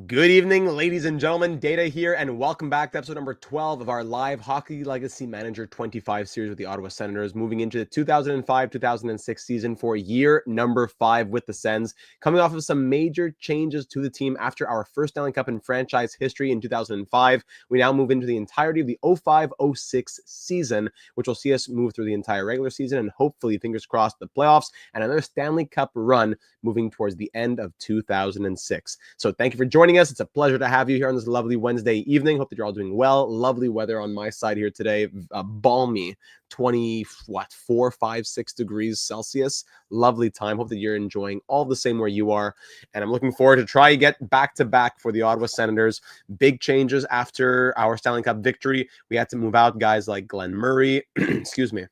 Good evening, ladies and gentlemen. Data here, and welcome back to episode number 12 of our live Hockey Legacy Manager 25 series with the Ottawa Senators, moving into the 2005-2006 season for year number 5 with the Sens, coming off of some major changes to the team after our first Stanley Cup in franchise history in 2005. We now move into the entirety of the 05-06 season, which will see us move through the entire regular season and hopefully, fingers crossed, the playoffs and another Stanley Cup run moving towards the end of 2006. So thank you for joining us. It's a pleasure to have you here on this lovely Wednesday evening. Hope that you're all doing well. Lovely weather on my side here today. Balmy 4, 5, 6 degrees Celsius. Lovely time. Hope that you're enjoying all the same where you are. And I'm looking forward to try to get back-to-back for the Ottawa Senators. Big changes after our Stanley Cup victory. We had to move out guys like Glenn Murray, excuse me,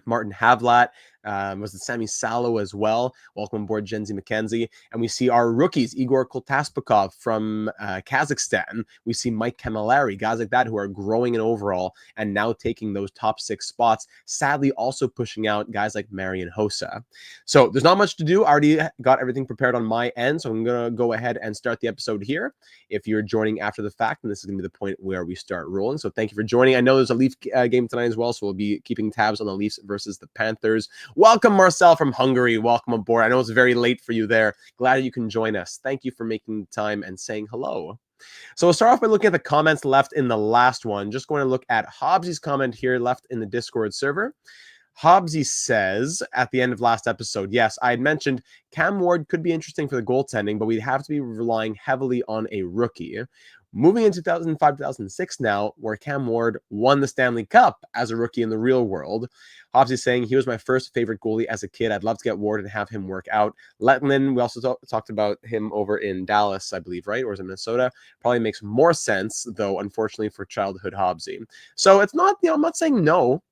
Martin Havlat, was it Sammy Salo as well? Welcome aboard, Jenzy McKenzie. And we see our rookies, Igor Koltaspakov from Kazakhstan. We see Mike Camilleri, guys like that who are growing in overall and now taking those top 6 spots. Sadly, also pushing out guys like Marian Hossa. So there's not much to do. I already got everything prepared on my end, so I'm going to go ahead and start the episode here. If you're joining after the fact, then this is going to be the point where we start rolling. So thank you for joining. I know there's a Leaf game tonight as well, so we'll be keeping tabs on the Leafs versus the Panthers. Welcome, Marcel from Hungary. Welcome aboard. I know it's very late for you there. Glad you can join us. Thank you for making time and saying hello. So we'll start off by looking at the comments left in the last one. Just going to look at Hobbsy's comment here left in the Discord server. Hobbsy says at the end of last episode, yes, I had mentioned Cam Ward could be interesting for the goaltending, but we'd have to be relying heavily on a rookie. Moving into 2005-2006 now, where Cam Ward won the Stanley Cup as a rookie in the real world. Hobbs is saying he was my first favorite goalie as a kid. I'd love to get Ward and have him work out. Lettinen, we also talked about him over in Dallas, I believe, right? Or is it Minnesota? Probably makes more sense, though, unfortunately, for childhood Hobbsy. So it's not, I'm not saying no.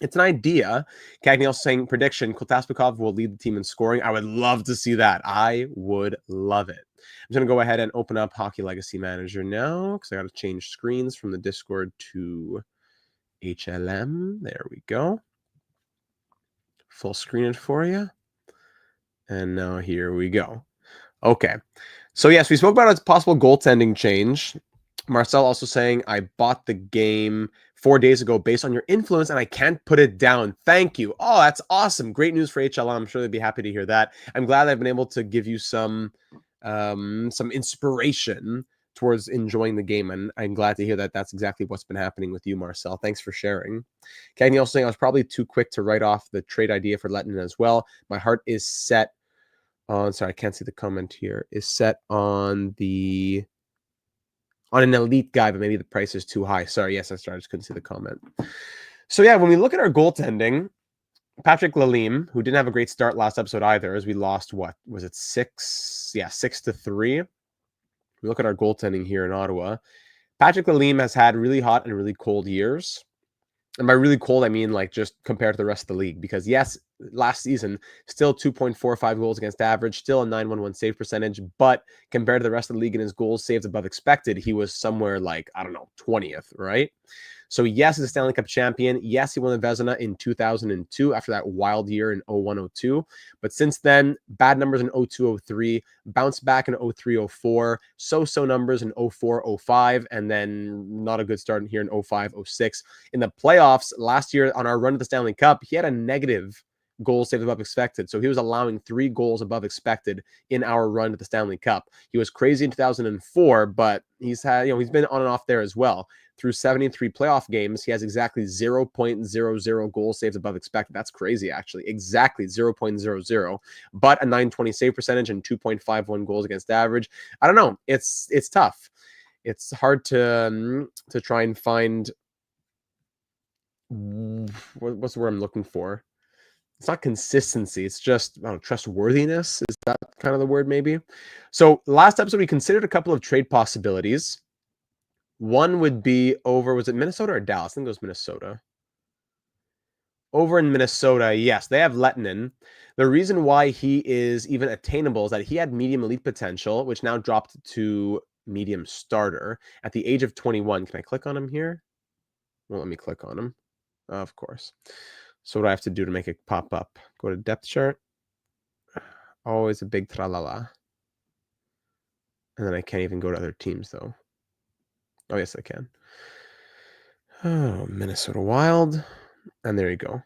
It's an idea. Cagney also saying prediction, Koltaspakov will lead the team in scoring. I would love to see that. I would love it. I'm going to go ahead and open up Hockey Legacy Manager now because I got to change screens from the Discord to HLM. There we go. Full screen it for you. And now here we go. Okay. So yes, we spoke about a possible goaltending change. Marcel also saying, I bought the game 4 days ago based on your influence and I can't put it down. Thank you. Oh, that's awesome. Great news for HLM. I'm sure they'd be happy to hear that. I'm glad I've been able to give you some inspiration towards enjoying the game. And I'm glad to hear that that's exactly what's been happening with you, Marcel. Thanks for sharing. Cagney also saying, I was probably too quick to write off the trade idea for Lettinen as well. My heart is set on, sorry, I can't see the comment here, is set on an elite guy, but maybe the price is too high. Sorry, yes, I just couldn't see the comment. So yeah, when we look at our goaltending, Patrick Lalime, who didn't have a great start last episode either, as we lost, what was it, 6-3. We look at our goaltending here in Ottawa. Patrick Lalime has had really hot and really cold years. And by really cold, I mean like just compared to the rest of the league. Because yes, last season, still 2.45 goals against average, still a 911 save percentage. But compared to the rest of the league and his goals saved above expected, he was somewhere like, I don't know, 20th, right? So yes, he's a Stanley Cup champion. Yes, he won the Vezina in 2002 after that wild year in 01-02. But since then, bad numbers in 02-03, bounced back in 03-04, so-so numbers in 04-05, and then not a good start in here in 05-06. In the playoffs last year on our run to the Stanley Cup, he had a negative goals saved above expected. So he was allowing 3 goals above expected in our run to the Stanley Cup. He was crazy in 2004, but he's been on and off there as well. Through 73 playoff games, he has exactly 0.00 goals saved above expected. That's crazy, actually. Exactly 0.00, but a 920 save percentage and 2.51 goals against average. I don't know. It's tough. It's hard to try and find what's the word I'm looking for. It's not consistency. It's just trustworthiness. Is that kind of the word maybe? So last episode, we considered a couple of trade possibilities. One would be over, was it Minnesota or Dallas? I think it was Minnesota. Over in Minnesota, yes, they have Lettinen. The reason why he is even attainable is that he had medium elite potential, which now dropped to medium starter at the age of 21. Can I click on him here? Well, let me click on him. Of course. So what do I have to do to make it pop up? Go to depth chart. Always a big tralala. And then I can't even go to other teams, though. Oh, yes, I can. Oh, Minnesota Wild. And there you go.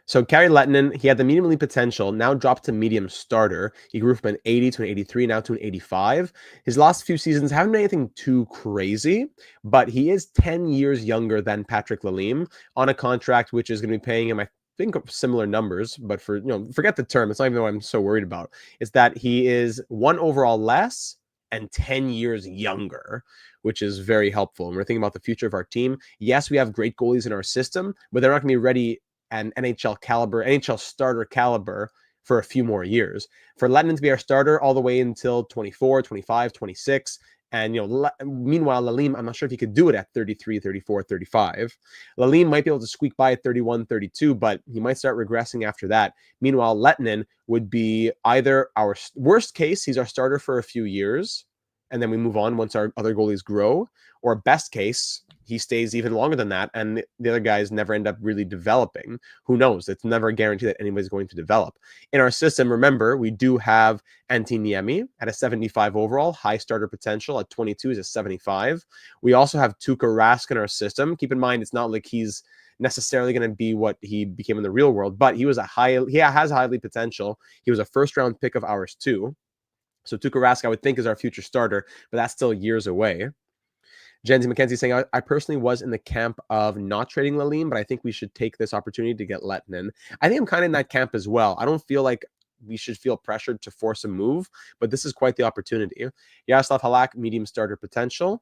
So Kari Lehtinen, he had the medium elite potential, now dropped to medium starter. He grew from an 80 to an 83, now to an 85. His last few seasons haven't been anything too crazy, but he is 10 years younger than Patrick Lalime on a contract which is going to be paying him, I think, similar numbers, but for, forget the term. It's not even what I'm so worried about. It's that he is 1 overall less and 10 years younger, which is very helpful. And we're thinking about the future of our team. Yes, we have great goalies in our system, but they're not going to be ready and NHL starter caliber for a few more years. For Lehtinen to be our starter all the way until 24, 25, 26. And, meanwhile, Lalime, I'm not sure if he could do it at 33, 34, 35. Lalime might be able to squeak by at 31, 32, but he might start regressing after that. Meanwhile, Lehtinen would be either our worst case, he's our starter for a few years, and then we move on once our other goalies grow, or best case, he stays even longer than that, and the other guys never end up really developing. Who knows? It's never a guarantee that anybody's going to develop. In our system, remember, we do have Antti Niemi at a 75 overall, high starter potential. At 22 is a 75. We also have Tuukka Rask in our system. Keep in mind, it's not like he's necessarily going to be what he became in the real world, but he has highly potential. He was a first-round pick of ours too. So Tuukka Rask, I would think, is our future starter, but that's still years away. Jenzy McKenzie saying, I personally was in the camp of not trading Lalime, but I think we should take this opportunity to get Lehtinen. I think I'm kind of in that camp as well. I don't feel like we should feel pressured to force a move, but this is quite the opportunity. Yaroslav Halak, medium starter potential.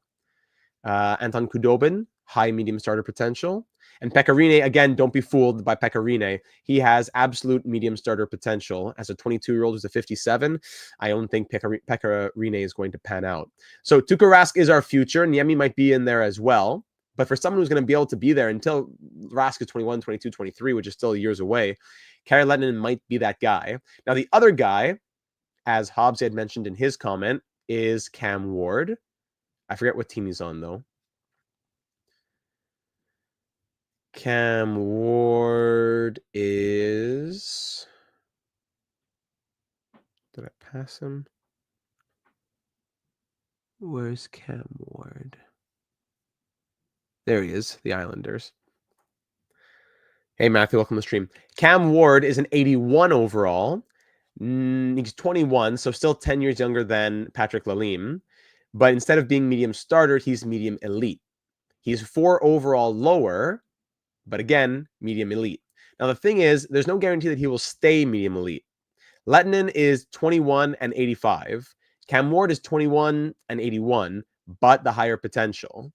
Anton Khudobin, high medium starter potential. And Pekka Rinne, again, don't be fooled by Pekka Rinne. He has absolute medium starter potential. As a 22-year-old who's a 57, I don't think Pekka Rinne is going to pan out. So Tuukka Rask is our future. Niemi might be in there as well. But for someone who's going to be able to be there until Rask is 21, 22, 23, which is still years away, Kari Lehtinen might be that guy. Now, the other guy, as Hobbs had mentioned in his comment, is Cam Ward. I forget what team he's on, though. Cam Ward is... Did I pass him? Where's Cam Ward? There he is, the Islanders. Hey, Matthew, welcome to the stream. Cam Ward is an 81 overall. He's 21, so still 10 years younger than Patrick Lalime. But instead of being medium starter, he's medium elite. He's 4 overall lower, but again, medium elite. Now, the thing is, there's no guarantee that he will stay medium elite. Lehtinen is 21 and 85. Cam Ward is 21 and 81, but the higher potential.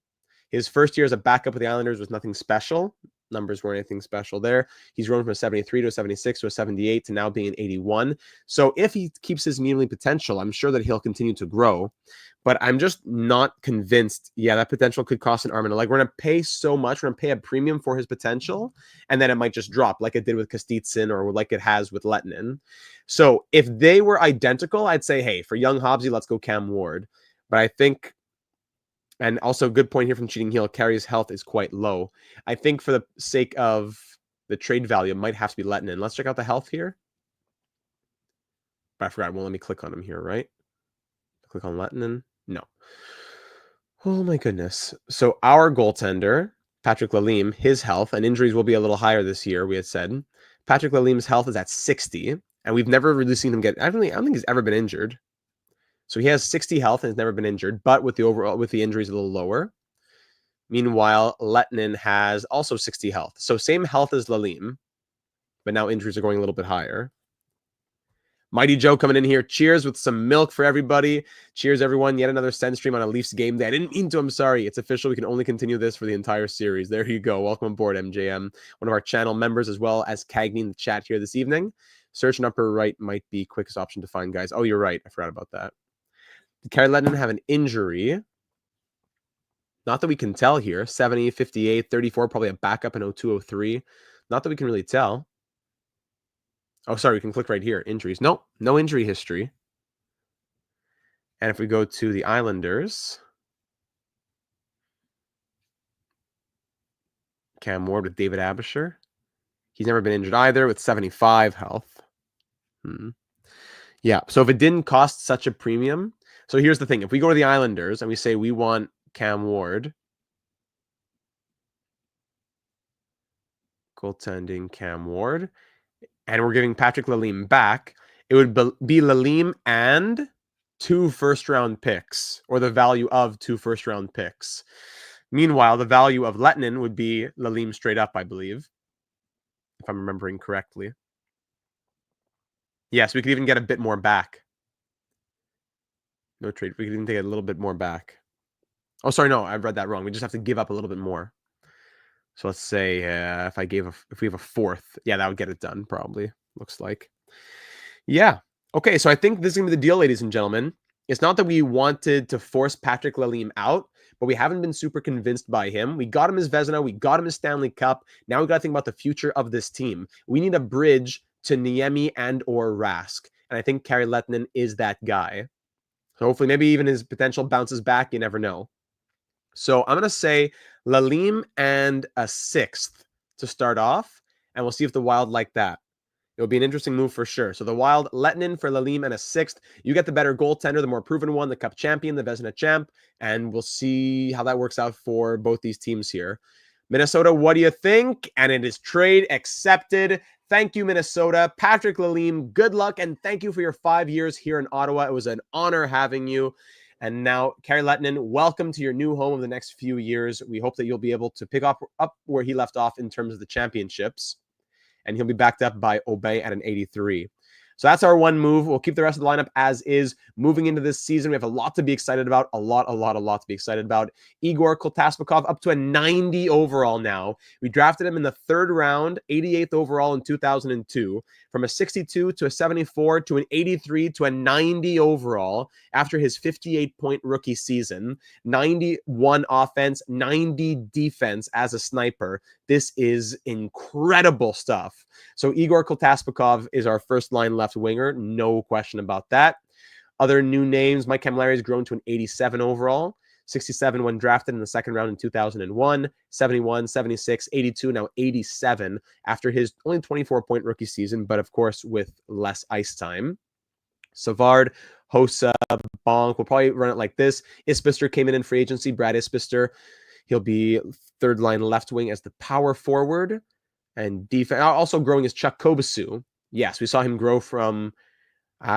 His first year as a backup with the Islanders was nothing special. Numbers weren't anything special there. He's grown from a 73 to a 76 to a 78 to now being an 81. So if he keeps his medium elite potential, I'm sure that he'll continue to grow. But I'm just not convinced. Yeah, that potential could cost an arm and a leg. We're going to pay so much. We're going to pay a premium for his potential, and then it might just drop like it did with Kostitsyn or like it has with Lehtinen. So if they were identical, I'd say, hey, for young Hobbsy, let's go Cam Ward. But I think, and also good point here from Cheating Heel, Kari's health is quite low. I think for the sake of the trade value, it might have to be Lehtinen. Let's check out the health here. But I forgot. It won't let me click on him here, right? Click on Lehtinen. No. Oh my goodness. So our goaltender, Patrick Lalime, his health and injuries will be a little higher this year, we had said. Patrick Lalime's health is at 60, and we've never really seen him get, I don't think he's ever been injured. So he has 60 health and has never been injured, but with the injuries a little lower. Meanwhile, Lehtinen has also 60 health. So same health as Lalime, but now injuries are going a little bit higher. Mighty Joe coming in here. Cheers with some milk for everybody. Cheers, everyone. Yet another Sens stream on a Leafs game day. I didn't mean to. I'm sorry. It's official. We can only continue this for the entire series. There you go. Welcome aboard, MJM. One of our channel members, as well as Cagney in the chat here this evening. Search in upper right might be quickest option to find, guys. Oh, you're right. I forgot about that. Did Kari Lehtinen have an injury? Not that we can tell here. 70, 58, 34, probably a backup in 02, 03. Not that we can really tell. Oh, sorry, we can click right here. Injuries. Nope, no injury history. And if we go to the Islanders, Cam Ward with David Abisher. He's never been injured either with 75 health. Yeah, so if it didn't cost such a premium, So here's the thing. If we go to the Islanders and we say we want Cam Ward, goaltending Cam Ward, and we're giving Patrick Lalime back, it would be Lalime and 2 first-round picks, or the value of 2 first-round picks. Meanwhile, the value of Lettinen would be Lalime straight up, I believe, if I'm remembering correctly. Yes, we could even get a bit more back. No trade. We could even take a little bit more back. Oh, sorry, no, I read that wrong. We just have to give up a little bit more. So let's say if we have a 4th, yeah, that would get it done probably. Looks like. Yeah. Okay, so I think this is gonna be the deal, ladies and gentlemen. It's not that we wanted to force Patrick Lalime out, but we haven't been super convinced by him. We got him his Vezina, we got him his Stanley Cup. Now we got to think about the future of this team. We need a bridge to Niemi and or Rask, and I think Kari Lettinen is that guy. So hopefully, maybe even his potential bounces back. You never know. So I'm gonna say Lalime and a 6th to start off, and we'll see if the Wild like that. It'll be an interesting move for sure. So the Wild, Lettinen for Lalime and a 6th. You get the better goaltender, the more proven one, the Cup champion, the Vezina champ, and we'll see how that works out for both these teams here. Minnesota, what do you think? And it is trade accepted. Thank you, Minnesota. Patrick Lalime, good luck, and thank you for your 5 years here in Ottawa. It was an honor having you. And now, Kari Lettinen, welcome to your new home of the next few years. We hope that you'll be able to pick up where he left off in terms of the championships. And he'll be backed up by Aubin at an 83. So that's our one move. We'll keep the rest of the lineup as is. Moving into this season, we have a lot to be excited about. A lot to be excited about. Igor Kotasmakov up to a 90 overall now. We drafted him in the 3rd round, 88th overall in 2002. From a 62 to a 74 to an 83 to a 90 overall after his 58-point rookie season. 91 offense, 90 defense as a sniper. This is incredible stuff. So Igor Kotasmakov is our first-line left winger. No question about that. Other new names, Mike Camilleri has grown to an 87 overall. 67 when drafted in the 2nd round in 2001, 71, 76, 82, now 87 after his only 24-point rookie season, but of course with less ice time. Savard, Hossa, Bonk, we'll probably run it like this. Isbister came in free agency, Brad Isbister. He'll be 3rd-line left wing as the power forward. And defense, also growing is Chuck Kobasu. Yes, we saw him grow from,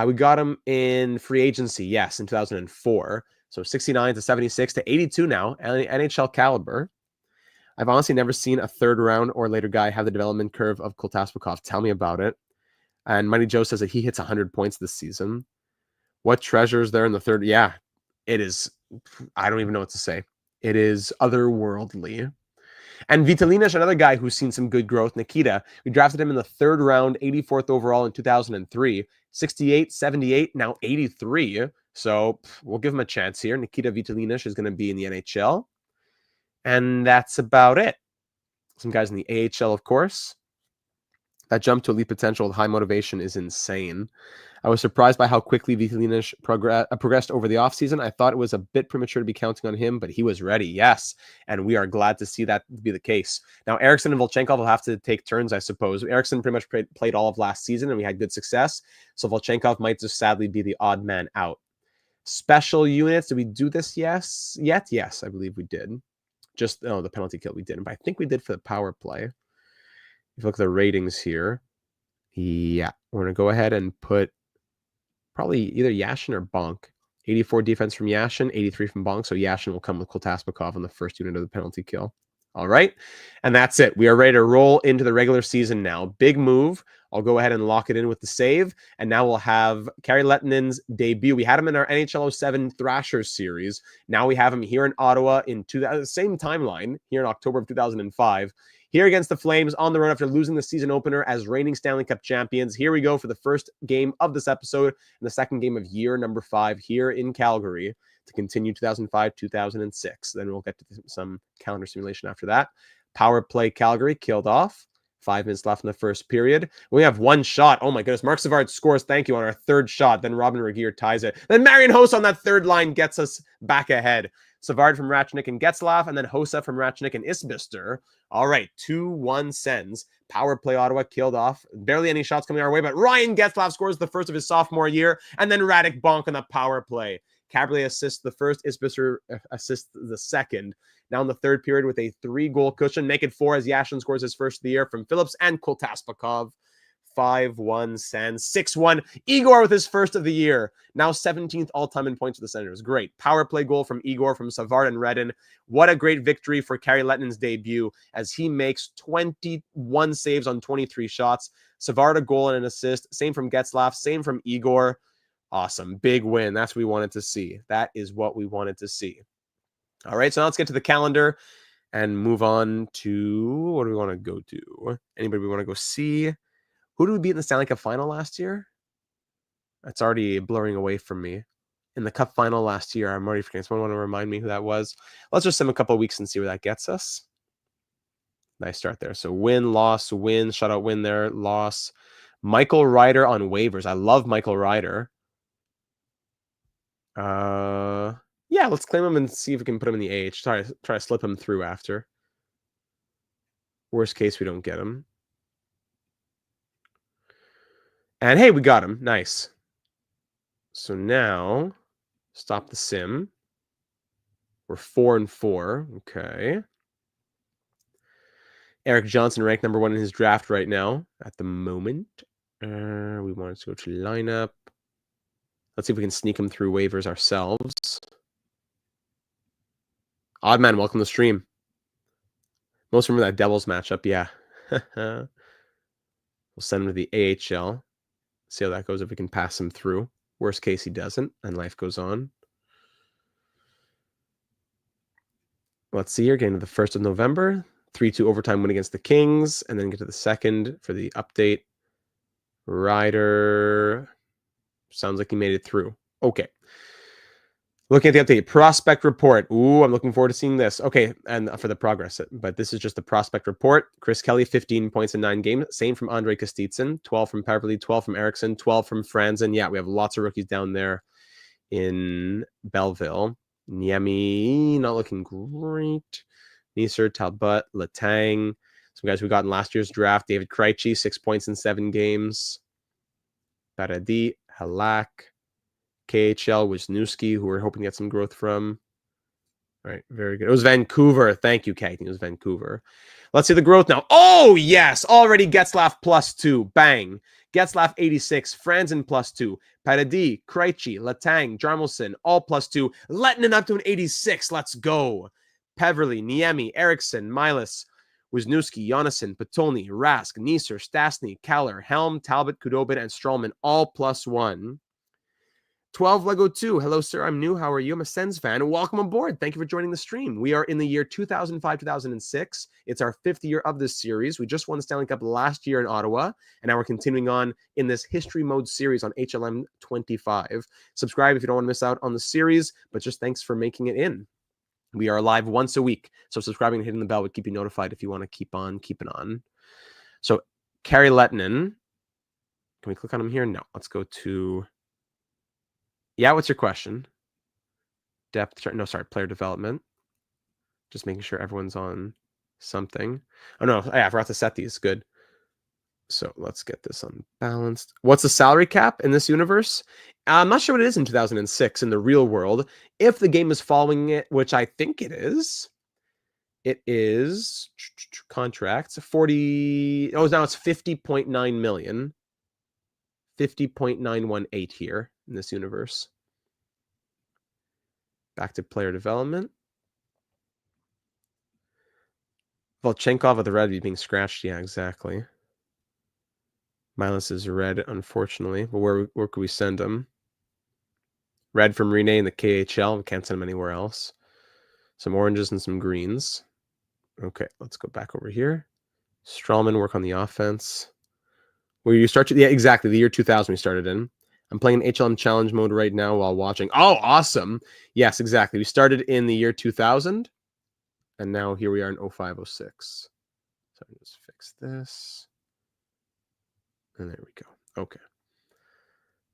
we got him in free agency, yes, in 2004. So 69 to 76 to 82 now, NHL caliber. I've honestly never seen a 3rd round or later guy have the development curve of Kotasmakov. Tell me about it. And Mighty Joe says that he hits 100 points this season. What treasures there in the 3rd? Yeah, it is. I don't even know what to say. It is otherworldly. And Vitalinish, another guy who's seen some good growth, Nikita. We drafted him in the 3rd round, 84th overall in 2003. 68, 78, now 83. So we'll give him a chance here. Nikita Vitalinish is going to be in the NHL. And that's about it. Some guys in the AHL, of course. That jump to elite potential with high motivation is insane. I was surprised by how quickly Vitalinish progressed over the offseason. I thought it was a bit premature to be counting on him, but he was ready, yes. And we are glad to see that be the case. Now, Eriksson and Volchenkov will have to take turns, I suppose. Eriksson pretty much played all of last season, and we had good success. So Volchenkov might just sadly be the odd man out. Special units, did we do this yet? Yes, I believe we did. Just, the penalty kill we didn't, but I think we did for the power play. If you look at the ratings here, yeah, we're going to go ahead and put probably either Yashin or Bonk. 84 defense from Yashin, 83 from Bonk. So Yashin will come with Kotasmakov on the first unit of the penalty kill. All right. And that's it. We are ready to roll into the regular season now. Big move. I'll go ahead and lock it in with the save. And now we'll have Kari Lettinen's debut. We had him in our NHL 07 Thrashers series. Now we have him here in Ottawa in the same timeline here in October of 2005. Here against the Flames on the road after losing the season opener as reigning Stanley Cup champions. Here we go for the first game of this episode and the second game of year number 5 here in Calgary to continue 2005-2006. Then we'll get to some calendar simulation after that. Power play Calgary killed off. 5 minutes left in the first period. We have one shot. Oh my goodness. Mark Savard scores. Thank you on our 3rd shot. Then Robin Regier ties it. Then Marian Hossa on that 3rd line gets us back ahead. Savard from Ratchnik and Getzlaff, and then Hossa from Ratchnik and Isbister. All right, 2-1 Sens. Power play Ottawa killed off. Barely any shots coming our way, but Ryan Getzlaff scores the first of his sophomore year, and then Radek Bonk on the power play. Cabriolet assists the first, Isbister assists the second. Now in the third period with a 3-goal cushion. Make it 4 as Yashin scores his first of the year from Phillips and Koltaspakov. 5-1 Sens. 6-1 Igor with his first of the year. Now 17th all-time in points for the Senators. Great. Power play goal from Igor from Savard and Redden. What a great victory for Kari Lettinen's debut as he makes 21 saves on 23 shots. Savard a goal and an assist. Same from Getzlaf. Same from Igor. Awesome. Big win. That's what we wanted to see. That is what we wanted to see. All right, so now let's get to the calendar and move on to what do we want to go to? Anybody we want to go see? Who did we beat in the Stanley Cup final last year? That's already blurring away from me. In the Cup final last year, I'm already forgetting. Someone want to remind me who that was? Let's just sim a couple of weeks and see where that gets us. Nice start there. So win, loss, win, shutout win there, loss. Michael Ryder on waivers. I love Michael Ryder. Yeah, let's claim him and see if we can put him in the AH. Try to slip him through after. Worst case, we don't get him. And hey, we got him. Nice. So now, stop the sim. We're 4-4. Okay. Eric Johnson ranked number 1 in his draft right now at the moment. We wanted to go to lineup. Let's see if we can sneak him through waivers ourselves. Oddman, welcome to the stream. Most remember that Devils matchup. Yeah. We'll send him to the AHL. See how that goes if we can pass him through. Worst case, he doesn't, and life goes on. Let's see here. Getting to the 1st of November. 3-2 overtime win against the Kings. And then get to the 2nd for the update. Ryder. Sounds like he made it through. Okay. Looking at the update. Prospect report. Ooh, I'm looking forward to seeing this. Okay, and for the progress. But this is just the prospect report. Chris Kelly, 15 points in 9 games. Same from Andrei Kostitsyn. 12 from Peverly. 12 from Eriksson. 12 from Franzen. Yeah, we have lots of rookies down there in Belleville. Niemi, not looking great. Neisser, Talbot, Letang. Some guys we got in last year's draft. David Krejci, 6 points in 7 games. Paradis, Halak. KHL, Wisniewski, who we're hoping to get some growth from. All right, very good. It was Vancouver. Thank you, Cagney. It was Vancouver. Let's see the growth now. Oh, yes. Already Getzlaf +2. Bang. Getzlaf 86. Franzen +2. Paradis, Krejci, Letang, Jarmelson, all +2. Lettinen up to an 86. Let's go. Peverly, Niemi, Eriksson, Milas, Wisniewski, Jonassen, Patolny, Rask, Neisser, Stastny, Keller, Helm, Talbot, Kudobin, and Strollman, all +1. 12 Lego 2. Hello, sir. I'm new. How are you? I'm a Sens fan. Welcome aboard. Thank you for joining the stream. We are in the year 2005-2006. It's our 5th year of this series. We just won the Stanley Cup last year in Ottawa, and now we're continuing on in this history mode series on HLM 25. Subscribe if you don't want to miss out on the series, but just thanks for making it in. We are live once a week, so subscribing and hitting the bell would keep you notified if you want to keep on keeping on. So, Kari Lettinen. Can we click on him here? No. Let's go to... Yeah, what's your question? Depth chart. No, sorry, player development. Just making sure everyone's on something. Oh, no. Yeah, I forgot to set these. Good. So let's get this unbalanced. What's the salary cap in this universe? I'm not sure what it is in 2006 in the real world. If the game is following it, which I think it is contracts 40. Oh, now it's 50.9 million. 50.918 here in this universe. Back to player development. Volchenkov of the red being scratched. Yeah, exactly. Milas is red, unfortunately. But where could we send him? Red from Rene in the KHL. We can't send him anywhere else. Some oranges and some greens. Okay, let's go back over here. Strawman, work on the offense. Where you start to... Yeah, exactly. The year 2000 we started in. I'm playing HLM challenge mode right now while watching. Oh, awesome. Yes, exactly. We started in the year 2000. And now here we are in 0506. So let's fix this. And there we go. Okay.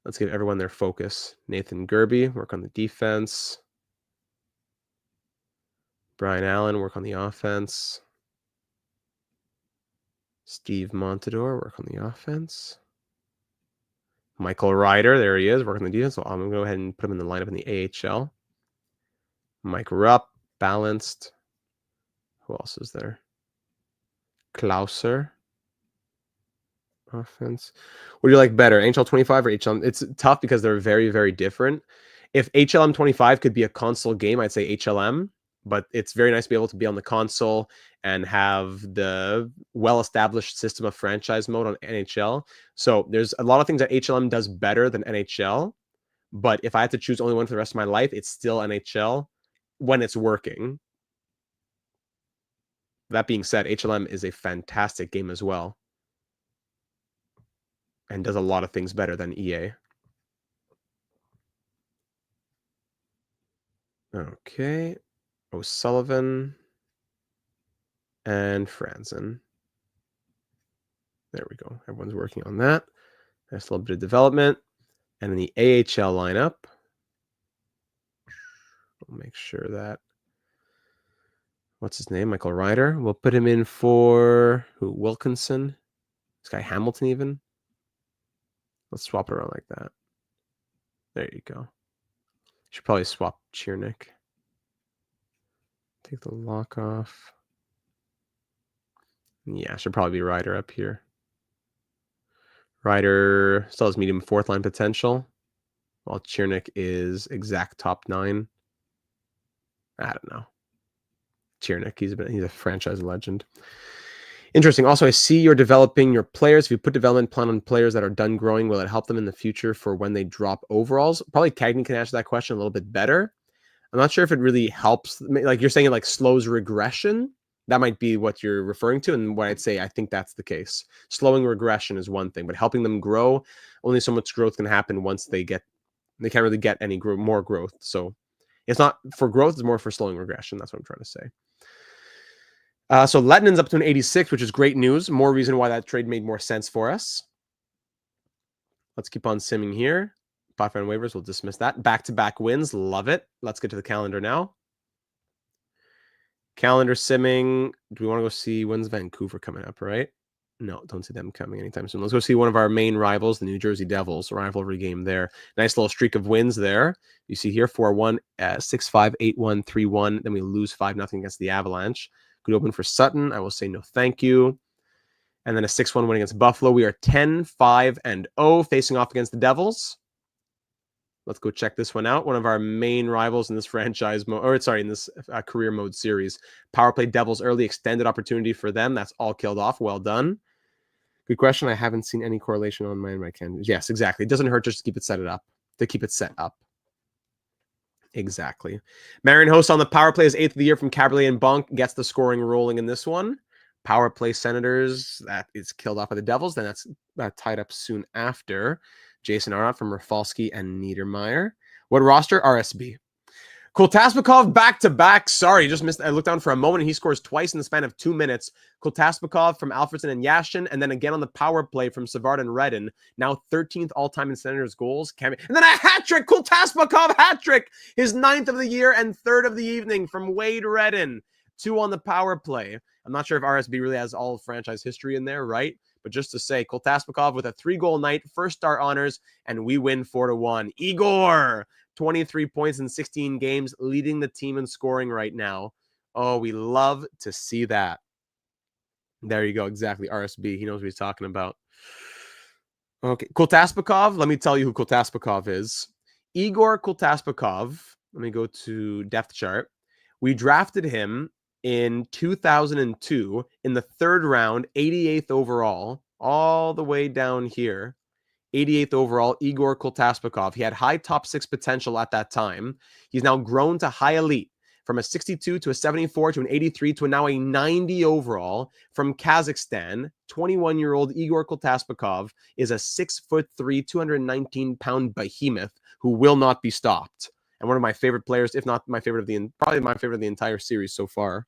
Let's give everyone their focus. Nathan Gerby, work on the defense. Brian Allen, work on the offense. Steve Montador, work on the offense. Michael Ryder, there he is, working the defense. So I'm going to go ahead and put him in the lineup in the AHL. Mike Rupp, balanced. Who else is there? Klauser. Offense. What do you like better, NHL 25 or HLM? It's tough because they're very, very different. If HLM 25 could be a console game, I'd say HLM, but it's very nice to be able to be on the console and have the well-established system of franchise mode on NHL. So there's a lot of things that HLM does better than NHL, but if I had to choose only one for the rest of my life, it's still NHL when it's working. That being said, HLM is a fantastic game as well and does a lot of things better than EA. Okay. O'Sullivan and Franzen. There we go. Everyone's working on that. Nice little bit of development. And in the AHL lineup, we'll make sure that, what's his name? Michael Ryder. We'll put him in for who? Wilkinson. This guy Hamilton even. Let's swap it around like that. There you go. Should probably swap Chiernik. Take the lock off. Yeah, should probably be Ryder up here. Ryder still has medium fourth line potential, while Chiernik is exact top 9. I don't know. Chiernik, he's a franchise legend. Interesting. Also, I see you're developing your players. If you put development plan on players that are done growing, will it help them in the future for when they drop overalls? Probably Cagney can answer that question a little bit better. I'm not sure if it really helps. Like you're saying, it like slows regression. That might be what you're referring to. And what I'd say, I think that's the case. Slowing regression is one thing, but helping them grow, only so much growth can happen once they can't really get any more growth. So it's not for growth, it's more for slowing regression. That's what I'm trying to say. So Letnin's up to an 86, which is great news. More reason why that trade made more sense for us. Let's keep on simming here. Spotify and waivers, we'll dismiss that. Back-to-back wins, love it. Let's get to the calendar now. Calendar simming. Do we want to go see when's Vancouver coming up, right? No, don't see them coming anytime soon. Let's go see one of our main rivals, the New Jersey Devils. Rivalry game there. Nice little streak of wins there. You see here 4-1, 6-5, 8-1, 3-1. Then we lose 5-0 against the Avalanche. Good open for Sutton. I will say no thank you. And then a 6-1 win against Buffalo. We are 10-5-0 facing off against the Devils. Let's go check this one out. One of our main rivals in this franchise mode, or sorry, in this career mode series. Power play Devils early, extended opportunity for them. That's all killed off. Well done. Good question. I haven't seen any correlation on my canvas. Yes, exactly. It doesn't hurt just to keep it set up. Exactly. Marion Host on the power play is 8th of the year from Caberlet and Bonk. Gets the scoring rolling in this one. Power play Senators, that is killed off by the Devils. Then that's tied up soon after. Jason Arat from Rafalski and Niedermeyer. What roster? RSB. Kultaspakov back-to-back. Sorry, just missed. I looked down for a moment, and he scores twice in the span of 2 minutes. Kultaspakov from Alfredsson and Yashin, and then again on the power play from Savard and Redden. Now 13th all-time in Senators goals. And then a hat-trick! Kultaspakov hat-trick! His 9th of the year and 3rd of the evening from Wade Redden. 2 on the power play. I'm not sure if RSB really has all of franchise history in there, right? But just to say, Kultaspakov with a 3-goal night, first star honors, and we win 4-1. Igor, 23 points in 16 games, leading the team in scoring right now. Oh, we love to see that. There you go. Exactly. RSB. He knows what he's talking about. Okay. Kultaspakov. Let me tell you who Kultaspakov is. Igor Kultaspakov. Let me go to depth chart. We drafted him in 2002 in the 3rd round, 88th overall, all the way down here. 88th overall, Igor Kultaspakov. He had high top 6 potential at that time. He's now grown to high elite from a 62 to a 74 to an 83 to now a 90 overall from Kazakhstan. 21-year-old Igor Kultaspakov is a 6'3", 219-pound behemoth who will not be stopped. And one of my favorite players, if not my favorite probably my favorite of the entire series so far.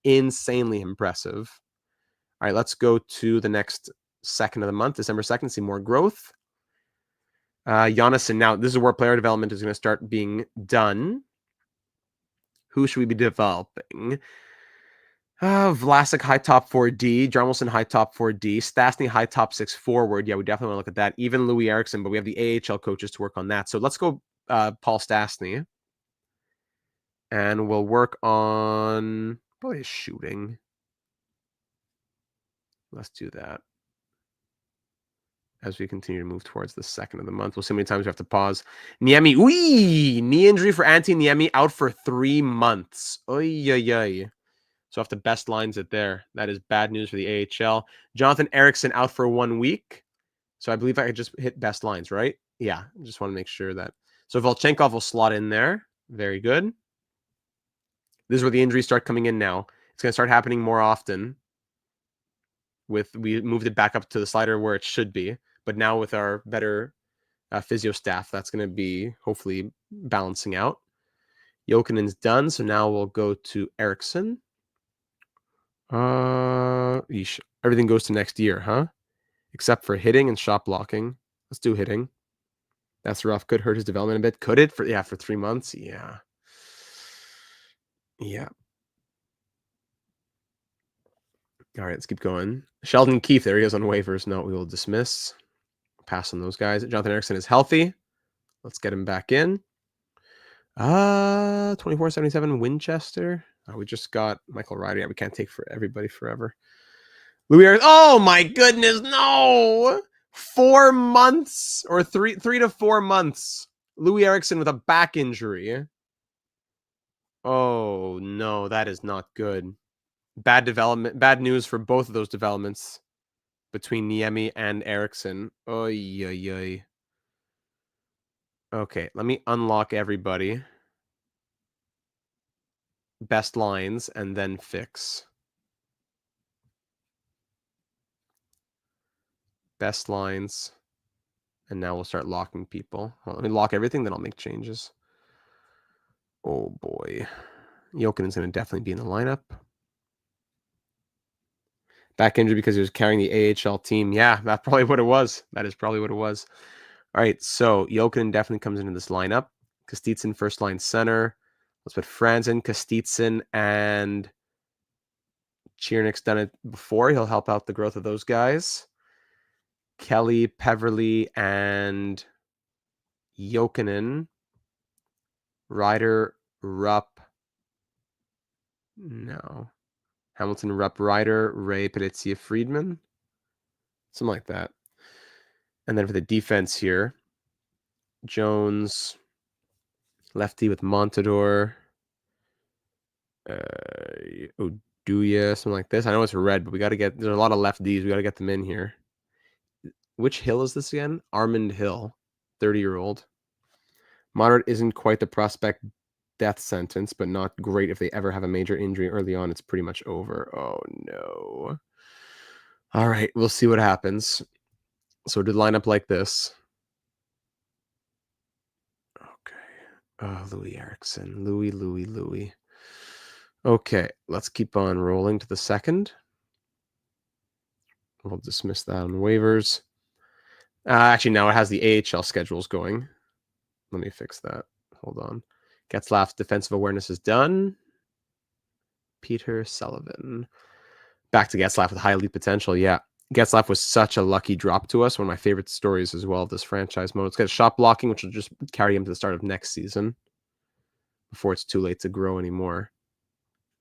Insanely impressive. All right, let's go to the next 2nd of the month, December 2nd, see more growth. Jonasson. Now, this is where player development is going to start being done. Who should we be developing? Vlasic high top 4D, Jarmelson high top 4D, Stastny high top 6 forward. Yeah, we definitely want to look at that. Even Louis Eriksson, but we have the AHL coaches to work on that. So let's go Paul Stastny. And we'll work on probably shooting. Let's do that. As we continue to move towards the second of the month. We'll see how many times we have to pause. Niemi, knee injury for Antti Niemi, out for 3 months. Oy, oy, oy. So I have to best lines it there. That is bad news for the AHL. Jonathan Ericsson out for 1 week. So I believe I could just hit best lines, right? Yeah, I just want to make sure that. So Volchenkov will slot in there. Very good. This is where the injuries start coming in now. It's going to start happening more often. We moved it back up to the slider where it should be. But now with our better physio staff, that's going to be hopefully balancing out. Jokinen's done, so now we'll go to Eriksson. Everything goes to next year, huh? Except for hitting and shot blocking. Let's do hitting. That's rough. Could hurt his development a bit. Could it? For 3 months? Yeah. Yeah. All right, let's keep going. Sheldon Keefe, there he is on waivers. No, we will dismiss. Pass on those guys. Jonathan Eriksson is healthy. Let's get him back in. 2477 Winchester. We just got Michael Ryder. Yeah, we can't take for everybody forever. Louis Eriksson. Oh my goodness, no! 4 months or 3 to 4 months. Louis Eriksson with a back injury. Oh no, that is not good. Bad development. Bad news for both of those developments between Niemi and Eriksson. Oy, oy, oy. Okay, let me unlock everybody. Best lines and then fix. Best lines. And now we'll start locking people. Well, let me lock everything, then I'll make changes. Oh boy. Jokinen's going to definitely be in the lineup. Back injury because he was carrying the AHL team. Yeah, that's probably what it was. That is probably what it was. All right, so Jokinen definitely comes into this lineup. Kostitsyn first line center. Let's put Franzen, Kostitsyn, and Chiernik's done it before. He'll help out the growth of those guys. Kelly, Peverly, and Jokinen. Ryder, Rupp. No. Hamilton, Rupp, Ryder, Ray, Panitia, Friedman. Something like that. And then for the defense here, Jones, lefty with Montador, Oduya, something like this. I know it's red, but we got to get, there's a lot of lefties. We got to get them in here. Which Hill is this again? Armand Hill, 30-year-old. Moderate isn't quite the prospect death sentence, but not great if they ever have a major injury early on. It's pretty much over. Oh, no. All right, we'll see what happens. So to line up like this. Okay. Oh, Louis Eriksson. Louis. Okay, let's keep on rolling to the second. We'll dismiss that on waivers. Actually, now it has the AHL schedules going. Let me fix that. Hold on. Getzlaff's defensive awareness is done. Peter Sullivan. Back to Getzlaff with high elite potential. Yeah. Getzlaff was such a lucky drop to us. One of my favorite stories as well of this franchise mode. It's got shot blocking, which will just carry him to the start of next season before it's too late to grow anymore.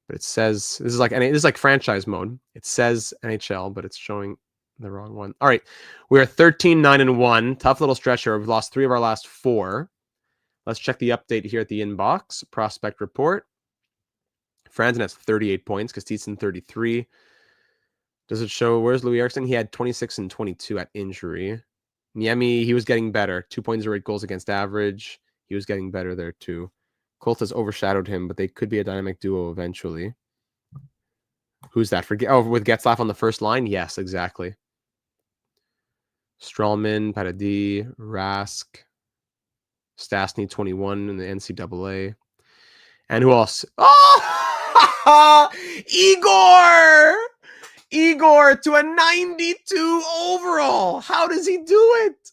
But it says, this is like franchise mode. It says NHL, but it's showing the wrong one. All right. We are 13-9-1. Tough little stretch here. We've lost 3 of our last 4. Let's check the update here at the inbox. Prospect report. Franzen has 38 points. Kostitsyn 33. Does it show, where's Louis Eriksson? He had 26 and 22 at injury. Niemi, he was getting better. 2.08 goals against average. He was getting better there too. Colt has overshadowed him, but they could be a dynamic duo eventually. Who's that? With Getzlaff on the first line? Yes, exactly. Strawman, Paradis, Rask, Stastny, 21 in the NCAA. And who else? Oh! Igor to a 92 overall. How does he do it?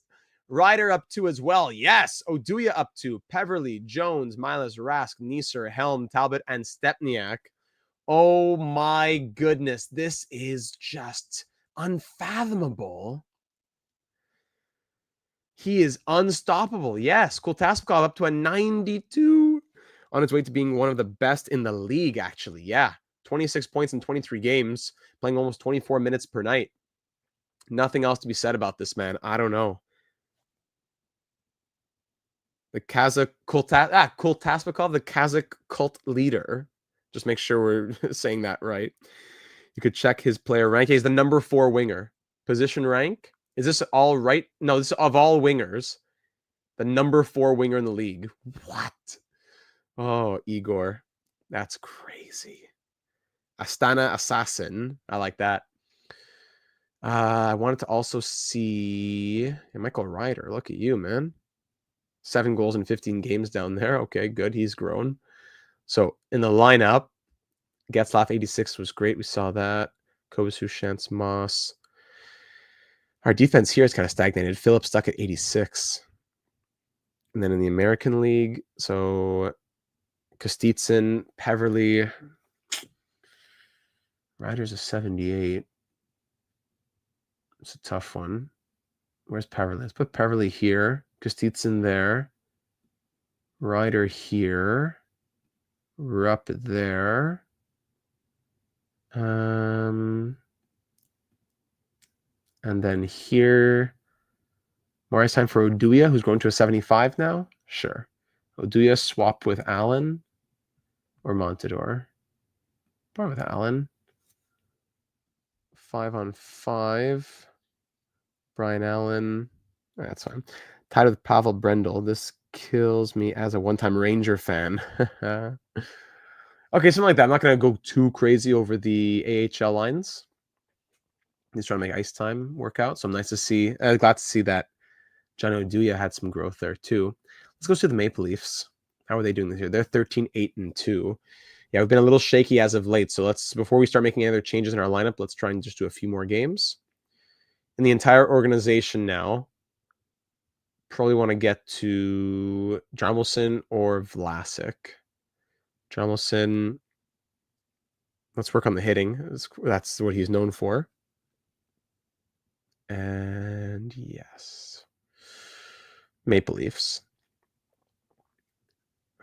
Ryder up 2 as well. Yes. Oduya up 2. Peverly, Jones, Milas, Rask, Neeser, Helm, Talbot, and Stepniak Oh my goodness. This is just unfathomable. He is unstoppable. Yes, Kultaspikov up to a 92 on its way to being one of the best in the league, actually. Yeah, 26 points in 23 games, playing almost 24 minutes per night. Nothing else to be said about this man. I don't know. The Kultaspikov, the Kazakh cult leader. Just make sure we're saying that right. You could check his player rank. He's the number 4 winger. Position rank. Is this all right? No, this is of all wingers. The number 4 winger in the league. What? Oh, Igor. That's crazy. Astana Assassin. I like that. I wanted to also see Michael Ryder. Look at you, man. 7 goals in 15 games down there. Okay, good. He's grown. So in the lineup, Getzlaff 86 was great. We saw that. Kovacic, Shantz, Moss. Our defense here is kind of stagnated. Phillips stuck at 86. And then in the American League, so Kostitsyn, Peverly. Ryder's a 78. It's a tough one. Where's Peverly? Let's put Peverly here. Kostitsyn there. Ryder here. Rupp there. And then here, more ice time for Oduya, who's going to a 75 now. Sure. Oduya swap with Allen or Montador. Probably with Allen. 5-on-5. Brian Allen. That's fine. Tied with Pavel Brendel. This kills me as a one-time Ranger fan. Okay, something like that. I'm not going to go too crazy over the AHL lines. He's trying to make ice time work out. So I'm nice to see. Glad to see that John Oduya had some growth there too. Let's go see the Maple Leafs. How are they doing this year? They're 13-8-2. Yeah, we've been a little shaky as of late. So let's, before we start making any other changes in our lineup, let's try and just do a few more games. In the entire organization now, probably want to get to Dramelson or Vlasic. Dramelson, let's work on the hitting. That's what he's known for. And yes, Maple Leafs.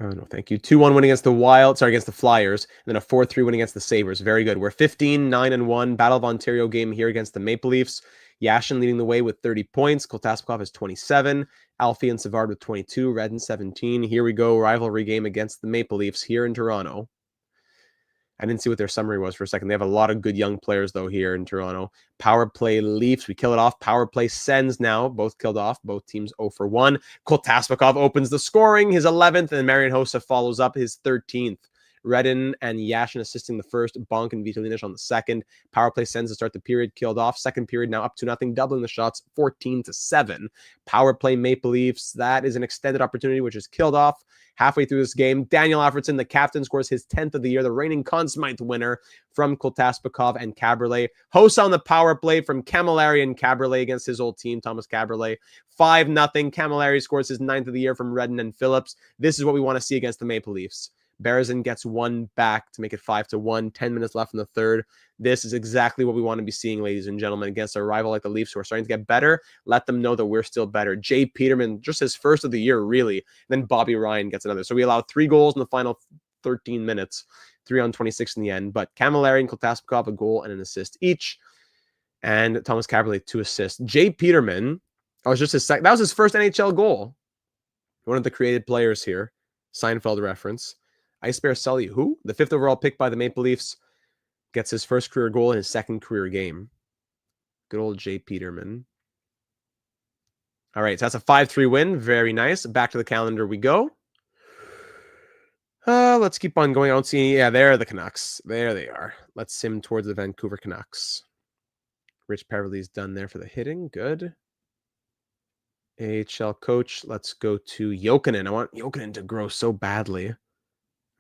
Oh, no, thank you. 2-1 win against the Wild. Sorry, against the Flyers. And then a 4-3 win against the Sabres. Very good. We're 15-9-1. Battle of Ontario game here against the Maple Leafs. Yashin leading the way with 30 points. Kultaspikov has 27. Alfie and Savard with 22. Redden 17. Here we go. Rivalry game against the Maple Leafs here in Toronto. I didn't see what their summary was for a second. They have a lot of good young players, though, here in Toronto. Power play Leafs. We kill it off. Power play Sens now. Both killed off. Both teams 0-for-1. Kultaspikov opens the scoring, his 11th, and Marian Hossa follows up his 13th. Redden and Yashin assisting the first. Bonk and Vitolinic on the second. Power play Sens to start the period. Killed off. Second period now up to nothing. Doubling the shots. 14-7. Power play Maple Leafs. That is an extended opportunity, which is killed off. Halfway through this game, Daniel Alfredsson, the captain, scores his 10th of the year, the reigning Conn Smythe winner from Kultaspikov and Caberlet. Hossa on the power play from Camilleri and Caberlet against his old team, Thomas Caberlet. 5-0. Camilleri scores his 9th of the year from Redden and Phillips. This is what we want to see against the Maple Leafs. Berezin gets one back to make it 5-1. 10 minutes left in the third. This is exactly what we want to be seeing, ladies and gentlemen, against a rival like the Leafs who are starting to get better. Let them know that we're still better. Jay Peterman, just his first of the year, really. And then Bobby Ryan gets another. So we allowed 3 goals in the final 13 minutes. 3 on 26 in the end. But Camilleri and Kultaspikov, a goal and an assist each. And Thomas Caberlet, 2 assists. Jay Peterman, that was his first NHL goal. One of the created players here. Seinfeld reference. Ice Bear Sully, who? The 5th overall pick by the Maple Leafs, gets his first career goal in his second career game. Good old Jay Peterman. All right, so that's a 5-3 win. Very nice. Back to the calendar we go. Let's keep on going. I don't see... Yeah, there are the Canucks. There they are. Let's sim towards the Vancouver Canucks. Rich Peverly's done there for the hitting. Good. AHL coach. Let's go to Jokinen. I want Jokinen to grow so badly.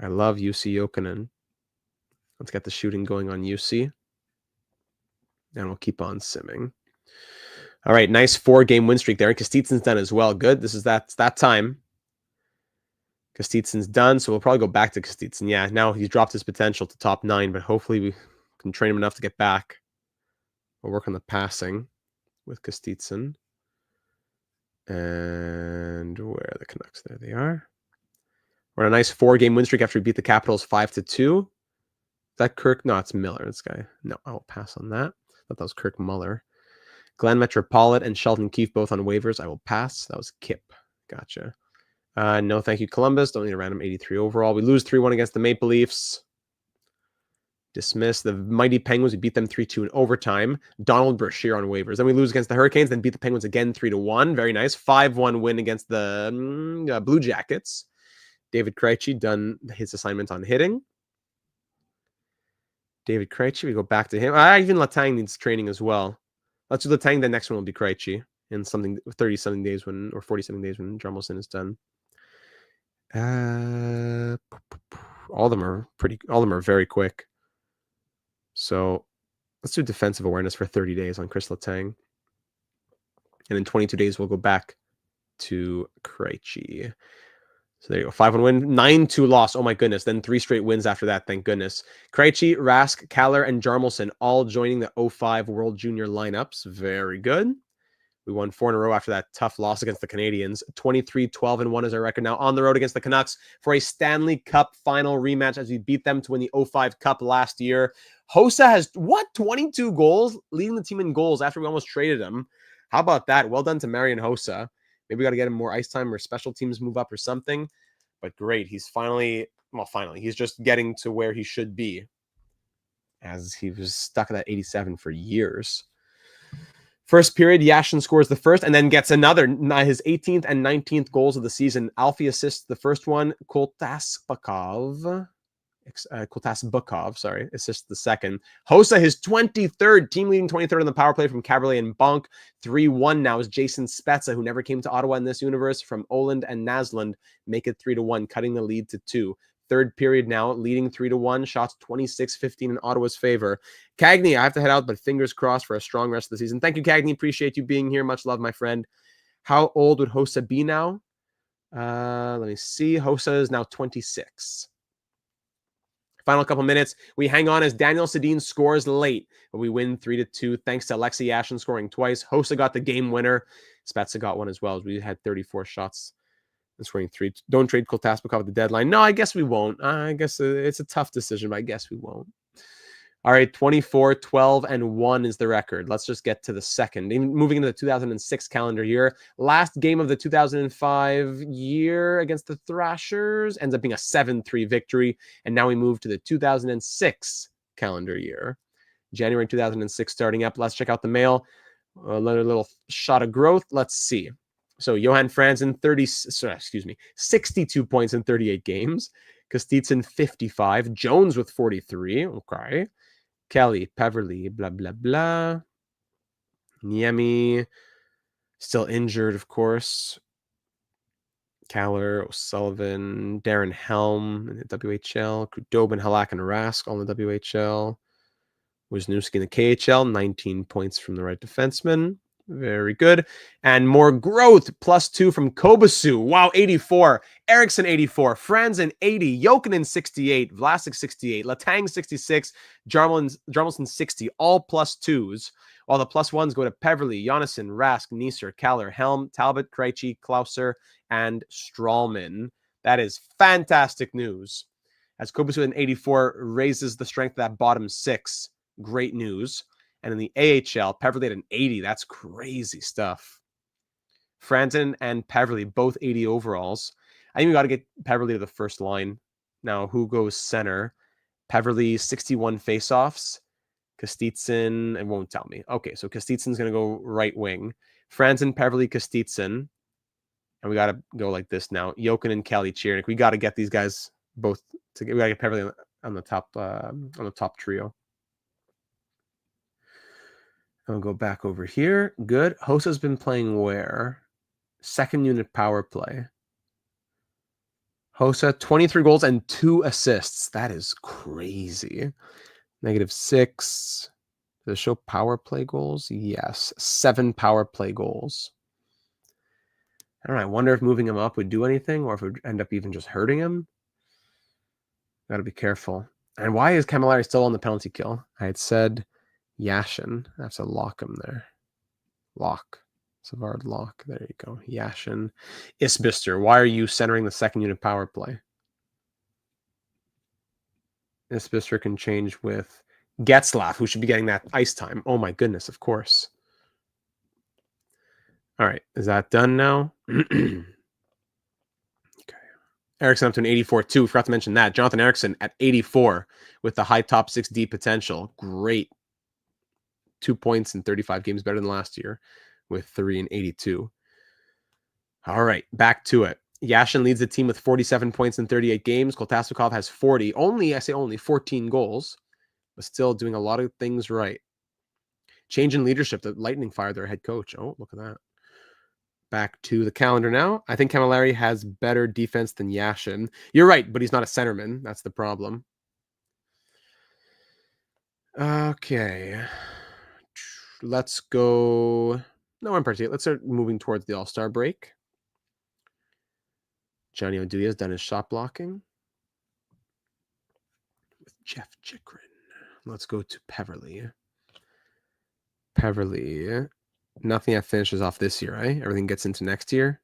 I love UC Jokinen. Let's get the shooting going on UC. And we'll keep on simming. All right, nice 4-game win streak there. Kostitsyn's done as well. Good. That's that time. Kostitsyn's done, so we'll probably go back to Kostitsyn. Yeah, now he's dropped his potential to top 9, but hopefully we can train him enough to get back. We'll work on the passing with Kostitsyn. And where are the Canucks? There they are. We're on a nice 4-game win streak after we beat the Capitals 5-2. Is that Kirk? No, it's Miller, this guy. No, I'll pass on that. I thought that was Kirk Muller. Glenn Metropolitan and Sheldon Keefe both on waivers. I will pass. That was Kip. Gotcha. No, thank you, Columbus. Don't need a random 83 overall. We lose 3-1 against the Maple Leafs. Dismiss the mighty Penguins. We beat them 3-2 in overtime. Donald Brashear on waivers. Then we lose against the Hurricanes, then beat the Penguins again 3-1. Very nice. 5-1 win against the Blue Jackets. David Krejci done his assignment on hitting. David Krejci, we go back to him. Even Letang needs training as well. Let's do Letang. The next one will be Krejci in 30-something days or 47 days when Jarmelson is done. All of them are very quick. So let's do defensive awareness for 30 days on Chris Letang. And in 22 days, we'll go back to Krejci. So there you go. 5-1 win, 9-2 loss. Oh my goodness. Then 3 straight wins after that. Thank goodness. Krejci, Rask, Kaller, and Jarmelson all joining the 05 World Junior lineups. Very good. We won 4 in a row after that tough loss against the Canadiens. 23-12-1 is our record now on the road against the Canucks for a Stanley Cup final rematch as we beat them to win the 05 Cup last year. Hossa has, 22 goals, leading the team in goals after we almost traded him. How about that? Well done to Marian Hossa. Maybe we got to get him more ice time or special teams move up or something. But great. He's finally, he's just getting to where he should be, as he was stuck at that 87 for years. First period, Yashin scores the first and then gets another, his 18th and 19th goals of the season. Alfie assists the first one. Kotasbukov, assists the second. Hossa, his 23rd, team leading 23rd on the power play from Caberlet and Bonk. 3-1 now is Jason Spezza, who never came to Ottawa in this universe, from Oland and Naslund, make it 3-1, cutting the lead to 2. Third period now, leading 3-1. Shots 26-15 in Ottawa's favor. Cagney, I have to head out, but fingers crossed for a strong rest of the season. Thank you, Cagney. Appreciate you being here. Much love, my friend. How old would Hossa be now? Let me see. Hossa is now 26. Final couple minutes. We hang on as Daniel Sedin scores late, but we win 3-2 thanks to Alexei Yashin scoring twice. Hossa got the game winner. Spezza got one as well, as we had 34 shots. And scoring 3. Don't trade Kotasbukov at the deadline. No, I guess we won't. I guess it's a tough decision, but I guess we won't. All right, 24-12-1 is the record. Let's just get to the second. Even moving into the 2006 calendar year. Last game of the 2005 year against the Thrashers ends up being a 7-3 victory. And now we move to the 2006 calendar year. January 2006 starting up. Let's check out the mail. Another little shot of growth. Let's see. So Johan Franzen, 62 points in 38 games. Kostitsyn, 55. Jones with 43. Okay. Kelly, Peverly, blah, blah, blah. Niemi, still injured, of course. Kaller, O'Sullivan, Darren Helm in the WHL. Khudobin, Halak, and Rask all in the WHL. Wisniewski in the KHL, 19 points from the right defenseman. Very good. And more growth, +2 from Kobasu. Wow, 84. Eriksson, 84. Franzen, 80. Jokinen, 68. Vlasic, 68. Letang, 66. Jarmelson, 60. All +2s. While the +1s go to Peverly, Jonassen, Rask, Neisser, Kaller, Helm, Talbot, Krejci, Klauser, and Strawman. That is fantastic news. As Kobasu in 84 raises the strength of that bottom 6. Great news. And in the AHL, Peverly at an 80. That's crazy stuff. Franzen and Peverly, both 80 overalls. I think we got to get Peverly to the first line. Now, who goes center? Peverly, 61 faceoffs. Kostitsyn, it won't tell me. Okay, so Kostitsyn's going to go right wing. Franzen, Peverly, Kostitsyn. And we got to go like this now. Jokinen, Kelly, Chiernik. We got to get these guys both together. We got to get Peverly on the top trio. I'll go back over here. Good. Hossa's been playing where? Second unit power play. Hossa, 23 goals and 2 assists. That is crazy. -6. Does it show power play goals? Yes. 7 power play goals. I don't know. I wonder if moving him up would do anything or if it would end up even just hurting him. Got to be careful. And why is Camilleri still on the penalty kill? I had said Yashin. I have to lock him there. Lock. Savard lock. There you go. Yashin. Isbister. Why are you centering the second unit power play? Isbister can change with Getzlaff, who should be getting that ice time. Oh my goodness, of course. All right. Is that done now? Okay. Eriksson up to an 84 too. Forgot to mention that. Jonathan Eriksson at 84 with the high top 6D potential. Great. 2 points in 35 games better than last year with 3 and 82. All right, back to it. Yashin leads the team with 47 points in 38 games. Koltasnikov has 40. Only 14 goals, but still doing a lot of things right. Change in leadership. The Lightning fired their head coach. Oh, look at that. Back to the calendar now. I think Camilleri has better defense than Yashin. You're right, but he's not a centerman. That's the problem. Okay. Let's go. No, in particular. Let's start moving towards the All-Star break. Johnny Oduya has done his shot blocking. With Jeff Chikrin. Let's go to Peverly. Nothing that finishes off this year, right? Everything gets into next year.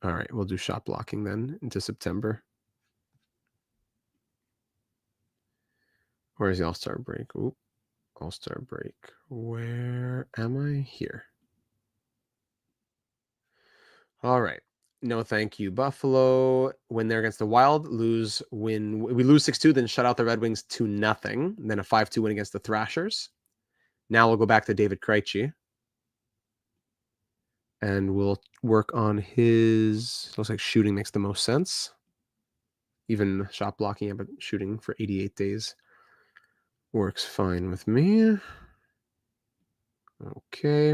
All right, we'll do shot blocking then into September. Where's the All-Star break? Oop, All-Star break. Where am I? Here. All right. No, thank you. Buffalo win there against the Wild. We lose 6-2, then shut out the Red Wings 2-0. Then a 5-2 win against the Thrashers. Now we'll go back to David Krejci. And we'll work on his... Looks like shooting makes the most sense. Even shot blocking, but shooting for 88 days works fine with me. Okay.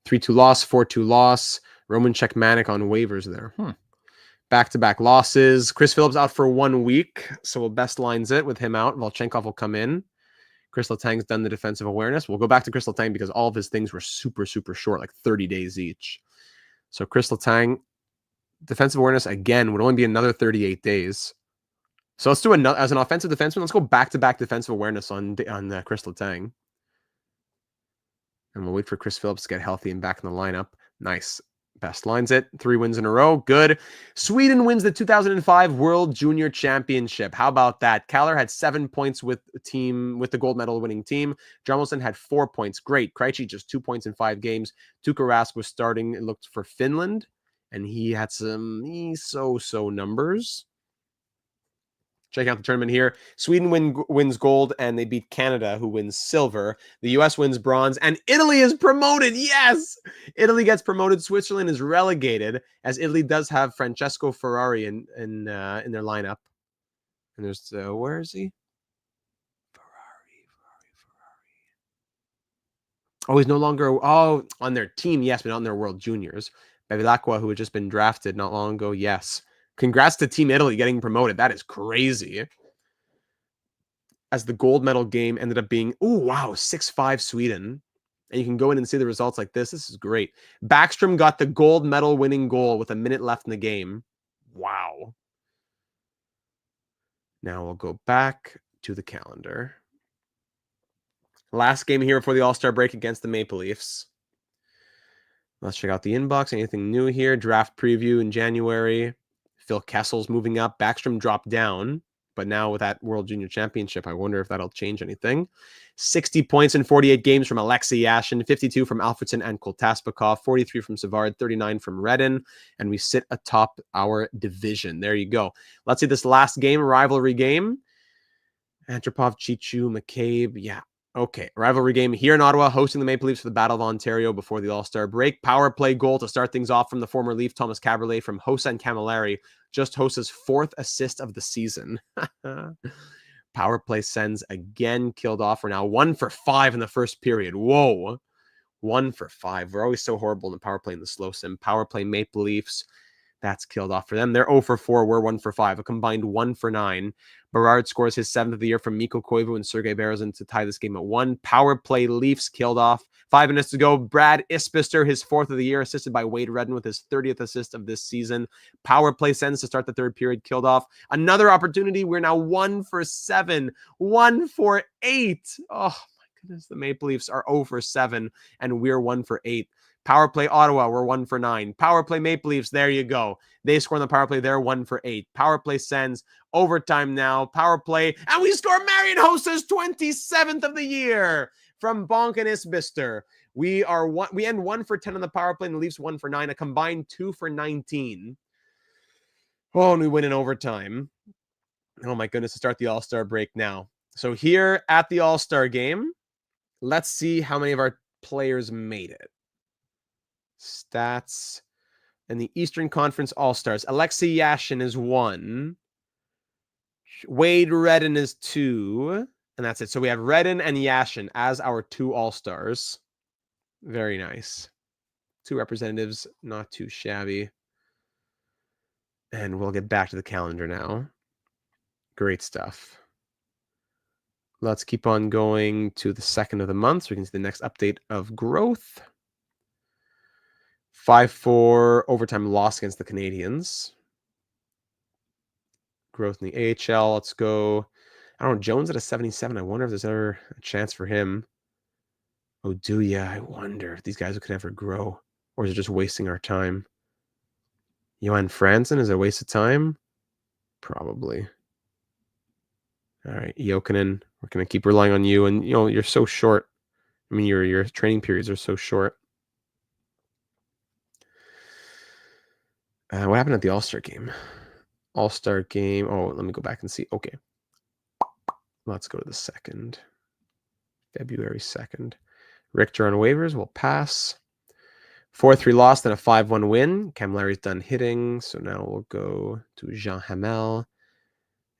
3-2 loss, 4-2 loss. Roman Czechmanic on waivers there. Back-to-back losses. Chris Phillips out for 1 week, so we'll best lines it with him out. Volchenkov will come in. Chris Letang's done the defensive awareness. We'll go back to Chris Letang because all of his things were super, super short, like 30 days each. So Chris Letang, defensive awareness, again, would only be another 38 days. So let's do another, as an offensive defenseman, let's go back-to-back defensive awareness on Chris Letang. And we'll wait for Chris Phillips to get healthy and back in the lineup. Nice. Best lines it. 3 wins in a row. Good. Sweden wins the 2005 World Junior Championship. How about that? Kaller had 7 points with the gold medal winning team. Jarmelson had 4 points. Great. Krejci just 2 points in 5 games. Tuukka Rask was starting. It looked for Finland, and he had some so-so numbers. Check out the tournament here. Sweden wins gold, and they beat Canada, who wins silver. The U.S. wins bronze, and Italy is promoted. Yes! Italy gets promoted. Switzerland is relegated, as Italy does have Francesco Ferrari in their lineup. And there's, where is he? Ferrari. Oh, he's no longer, on their team, yes, but not in their World Juniors. Bevilacqua, who had just been drafted not long ago, yes. Congrats to Team Italy getting promoted. That is crazy. As the gold medal game ended up being, 6-5 Sweden. And you can go in and see the results like this. This is great. Backstrom got the gold medal winning goal with a minute left in the game. Wow. Now we'll go back to the calendar. Last game here before the All-Star break against the Maple Leafs. Let's check out the inbox. Anything new here? Draft preview in January. Phil Kessel's moving up. Backstrom dropped down, but now with that World Junior Championship, I wonder if that'll change anything. 60 points in 48 games from Alexei Yashin, 52 from Alfredsson and Koltasnikov, 43 from Savard, 39 from Redden, and we sit atop our division. There you go. Let's see this last game, rivalry game. Antropov, Chichu, McCabe, yeah. Okay, rivalry game here in Ottawa, hosting the Maple Leafs for the Battle of Ontario before the All-Star break. Power play goal to start things off from the former Leaf, Thomas Caberlet, from Hossa Camilleri. Just Hossa's 4th assist of the season. Power play Sens again killed off. We're now 1 for 5 in the first period. Whoa. 1 for 5. We're always so horrible in the power play in the slow sim. Power play Maple Leafs. That's killed off for them. They're 0 for 4. We're 1 for 5. A combined 1 for 9. Berard scores his 7th of the year from Mikko Koivu and Sergei Berezin to tie this game at 1. Power play Leafs killed off. 5 minutes to go. Brad Isbister, his 4th of the year, assisted by Wade Redden with his 30th assist of this season. Power play Sens to start the third period killed off. Another opportunity. We're now 1 for 7. 1 for 8. Oh, my goodness. The Maple Leafs are 0 for 7, and we're 1 for 8. Power play Ottawa, we're 1 for 9. Power play Maple Leafs, there you go. They score on the power play, they're 1 for 8. Power play Sens, overtime now. Power play, and we score Marian Hossa's 27th of the year from Bonk and Isbister. We end 1 for 10 on the power play, and the Leafs 1 for 9, a combined 2 for 19. Oh, and we win in overtime. Oh my goodness, to start the All-Star break now. So here at the All-Star game, let's see how many of our players made it. Stats and the Eastern Conference All-Stars. Alexei Yashin is 1. Wade Redden is 2. And that's it. So we have Redden and Yashin as our 2 All-Stars. Very nice. 2 representatives, not too shabby. And we'll get back to the calendar now. Great stuff. Let's keep on going to the 2nd of the month so we can see the next update of growth. 5-4 overtime loss against the Canadiens. Growth in the AHL. Let's go. I don't know. Jones at a 77. I wonder if there's ever a chance for him. Oh, do ya? I wonder if these guys could ever grow. Or is it just wasting our time? Johan Franzen, is it a waste of time? Probably. All right, Jokinen, we're going to keep relying on you. And, you're so short. I mean, your training periods are so short. What happened at the All-Star game? All-Star game. Oh, let me go back and see. Okay. Let's go to the 2nd. February 2nd. Richter on waivers will pass. 4-3 loss, then a 5-1 win. Camilleri's done hitting. So now we'll go to Jean Hamel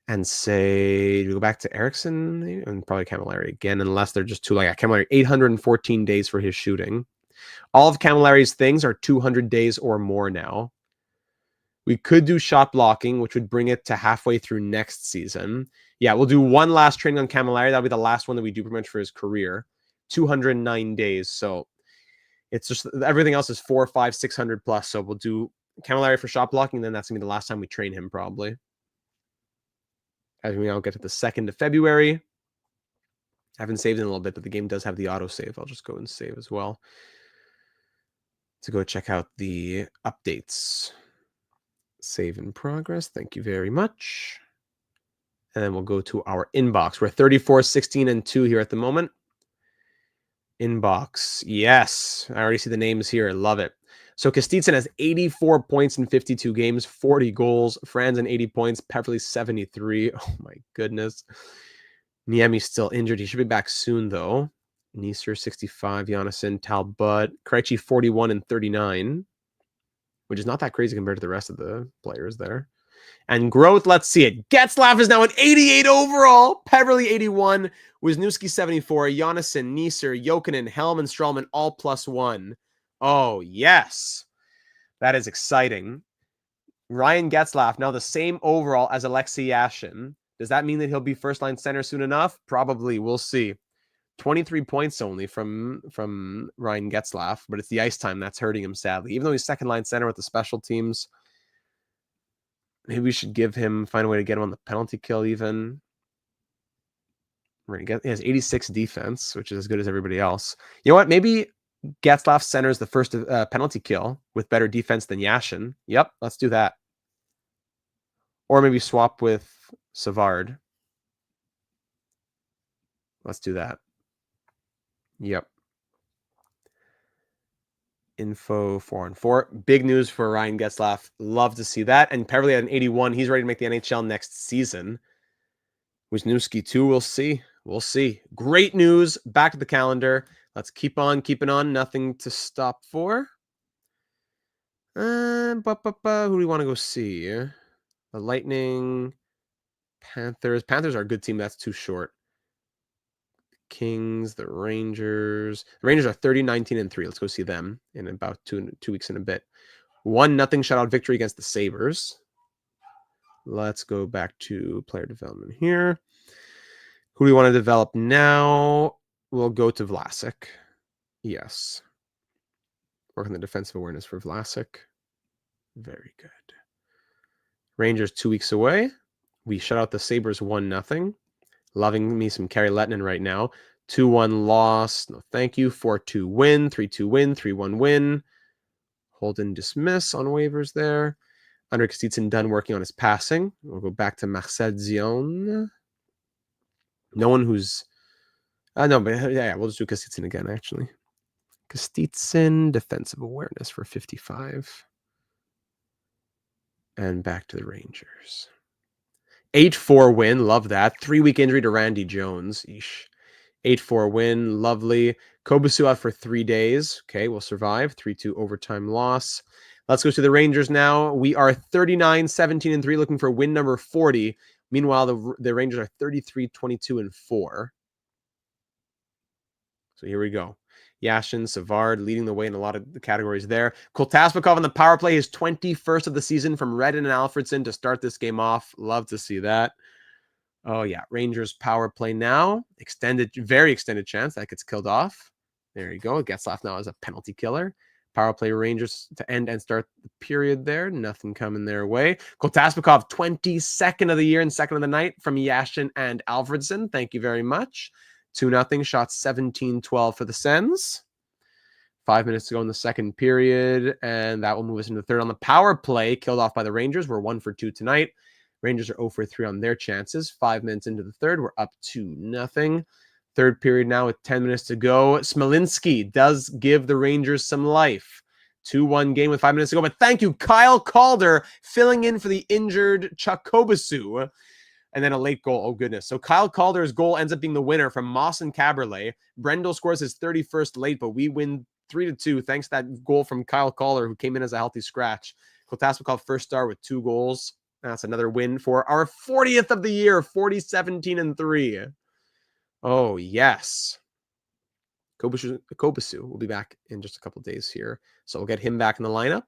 and say, we go back to Eriksson and probably Camilleri again, unless they're just too like Camilleri, 814 days for his shooting. All of Camilleri's things are 200 days or more now. We could do shot blocking, which would bring it to halfway through next season. Yeah, we'll do one last training on Camilleri. That'll be the last one that we do pretty much for his career. 209 days. So it's just everything else is 400, 500, 600 plus. So we'll do Camilleri for shot blocking. Then that's going to be the last time we train him probably. As we now get to the 2nd of February. I haven't saved in a little bit, but the game does have the auto save. I'll just go and save as well. To go check out the updates. Save in progress. Thank you very much. And then we'll go to our inbox. We're 34, 16, and 2 here at the moment. Inbox. Yes. I already see the names here. I love it. So Kostitsyn has 84 points in 52 games, 40 goals. Franzen 80 points. Peverly 73. Oh my goodness. Niemi's still injured. He should be back soon though. Neeser 65. Jonasson, Talbot. Krejci 41 and 39. Which is not that crazy compared to the rest of the players there. And growth, let's see it. Getzlaf is now an 88 overall. Peverly 81. Wisniewski 74. Jonasson, Neeser, Jokinen, Helm, and Strawman all +1. Oh, yes. That is exciting. Ryan Getzlaf, now the same overall as Alexei Yashin. Does that mean that he'll be first-line center soon enough? Probably. We'll see. 23 points only from Ryan Getzlaf, but it's the ice time that's hurting him, sadly. Even though he's second-line center with the special teams, maybe we should find a way to get him on the penalty kill even. He has 86 defense, which is as good as everybody else. You know what? Maybe Getzlaf centers the first penalty kill with better defense than Yashin. Yep, let's do that. Or maybe swap with Savard. Let's do that. Yep. Info 4-on-4. Big news for Ryan Getzlaf. Love to see that. And Peverly at an 81. He's ready to make the NHL next season. Wisniewski too. We'll see. We'll see. Great news. Back to the calendar. Let's keep on keeping on. Nothing to stop for. Who do we want to go see? The Lightning. Panthers. Panthers are a good team. That's too short. Kings, the Rangers. The Rangers are 30, 19, and 3. Let's go see them in about two weeks and a bit. 1-0 shutout victory against the Sabres. Let's go back to player development here. Who do we want to develop now? We'll go to Vlasic. Yes. Work on the defensive awareness for Vlasic. Very good. Rangers 2 weeks away. We shut out the Sabres 1-0. Loving me some Kari Lehtinen right now. 2-1 loss. No, thank you. 4-2 win. 3-2 win. 3-1 win. Hold and dismiss on waivers there. Andrei Kostitsyn done working on his passing. We'll go back to Marcel Dion. No one who's... no, but yeah, we'll just do Kostitsyn again, actually. Kostitsyn, defensive awareness for 55. And back to the Rangers. 8-4 win. Love that. 3-week injury to Randy Jones. Eesh. 8-4 win. Lovely. Kobasu out for 3 days. Okay, we'll survive. 3-2 overtime loss. Let's go to the Rangers now. We are 39-17-3, looking for win number 40. Meanwhile, the Rangers are 33-22-4. So here we go. Yashin, Savard leading the way in a lot of the categories there. Kotasbekov on the power play, his 21st of the season from Redden and Alfredsson to start this game off. Love to see that. Oh, yeah. Rangers power play now. Extended, very extended chance that gets killed off. There you go. Getzlaf now as a penalty killer. Power play Rangers to end and start the period there. Nothing coming their way. Kotasbekov, 22nd of the year and second of the night from Yashin and Alfredsson. Thank you very much. 2-0, shot 17-12 for the Sens. 5 minutes to go in the second period, and that will move us into the third. On the power play, killed off by the Rangers. We're 1 for 2 tonight. Rangers are 0 for 3 on their chances. 5 minutes into the third, we're up 2-0. Third period now with 10 minutes to go. Smolinski does give the Rangers some life. 2-1 game with 5 minutes to go, but thank you, Kyle Calder, filling in for the injured Chuck Kobasu. And then a late goal. Oh, goodness. So Kyle Calder's goal ends up being the winner from Moss and Caberlet. Brendel scores his 31st late, but we win 3-2 thanks to that goal from Kyle Calder, who came in as a healthy scratch. Kotasbekov first star with 2 goals. That's another win for our 40th of the year, 40-17-3. Oh, yes. Kobasu will be back in just a couple days here. So we'll get him back in the lineup.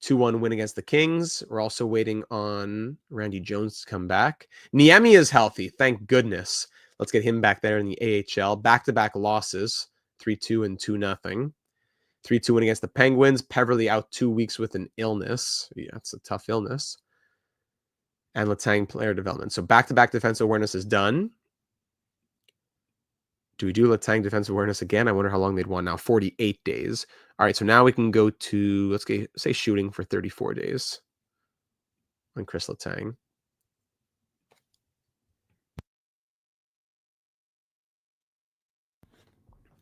2-1 win against the Kings. We're also waiting on Randy Jones to come back. Niemi is healthy, thank goodness. Let's get him back there in the AHL. Back-to-back losses, 3-2 and 2-0. 3-2 win against the Penguins. Peverly out 2 weeks with an illness. Yeah, it's a tough illness. And Letang player development. So back-to-back defensive awareness is done. Do we do Letang defensive awareness again? I wonder how long they'd want now. 48 days. All right, so now we can go to, let's say shooting for 34 days on Chris Letang.